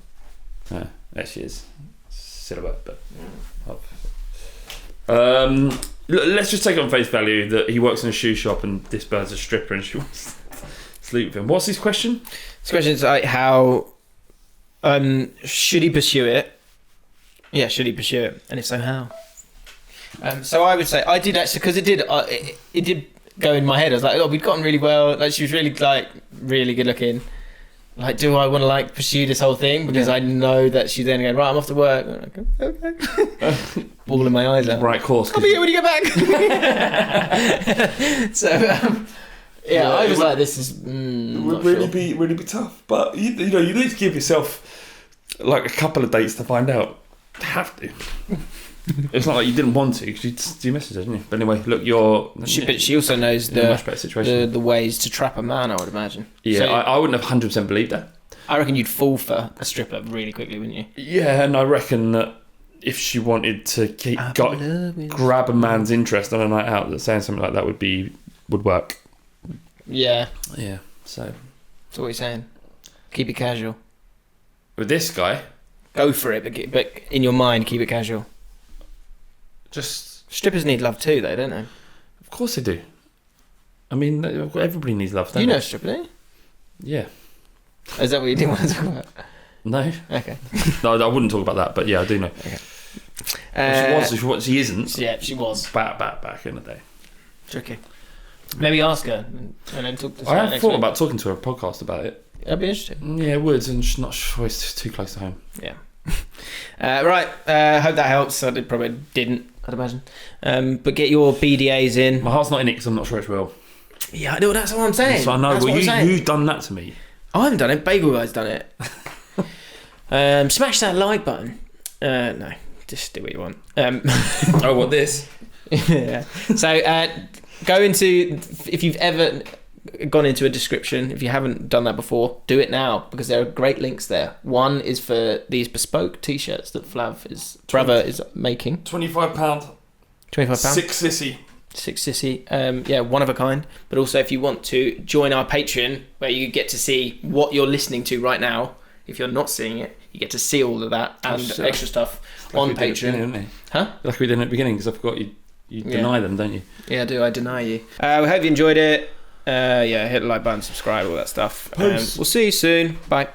Yeah, there she is. Silhouette, but... let's just take it on face value that he works in a shoe shop and this bird's a stripper and she wants to sleep with him. What's his question? His question is like how... should he pursue it? Yeah, should he pursue it? And if so, how? So I would say I did actually, because it did go in my head. I was like, oh, we'd gotten really well. Like, she was really really good looking. Like, do I want to pursue this whole thing? Because I know that she's then going, right, I'm off to work. I'm like, okay. Bawling my eyes out. Right course. I'll be here when you get back. So I was like, this is it would really be tough. But you need to give yourself a couple of dates to find out. You have to. It's not like you didn't want to, because you messaged her, didn't you? But anyway, look, but she also knows in a much better situation. the ways to trap a man, I would imagine. Yeah, so, I wouldn't have 100% believed that. I reckon you'd fall for a stripper really quickly, wouldn't you? Yeah, and I reckon that if she wanted to grab a man's interest on a night out, that saying something like that would work. Yeah. Yeah. So what are you saying? Keep it casual. With this guy, go for it, but in your mind, keep it casual. Just strippers need love too, though, don't they? Of course they do. I mean, everybody needs love. Don't you know they? a stripper, don't you? Yeah. Is that what you didn't want to talk about? No. Okay. No, I wouldn't talk about that, but yeah, I do know. Okay. She isn't. Yeah, she was. Back in the day. Tricky. Maybe ask her and then talk to her. I have thought about talking to her podcast about it. That'd be interesting. Yeah, it would, and she's not sure, it's too close to home. Yeah. Right. Hope that helps. I probably didn't, I'd imagine. But get your BDAs in. My heart's not in it because I'm not sure it will. Yeah, I know. That's what I'm saying. So I know. Well, you've done that to me. I haven't done it. Bagel Guy's done it. Smash that like button. No, just do what you want. Oh, what this? Yeah. So go into, if you've ever gone into a description, if you haven't done that before, do it now, because there are great links there. One is for these bespoke t-shirts that Flav is making. £25. £25. Six sissy. Yeah, one of a kind. But also, if you want to join our Patreon, where you get to see what you're listening to right now, if you're not seeing it, you get to see all of that and extra stuff on Patreon. Huh? Like we did at the beginning, because I forgot you deny them, don't you? Yeah, I do. I deny you. We hope you enjoyed it. Hit the like button, subscribe, all that stuff. We'll see you soon. Bye.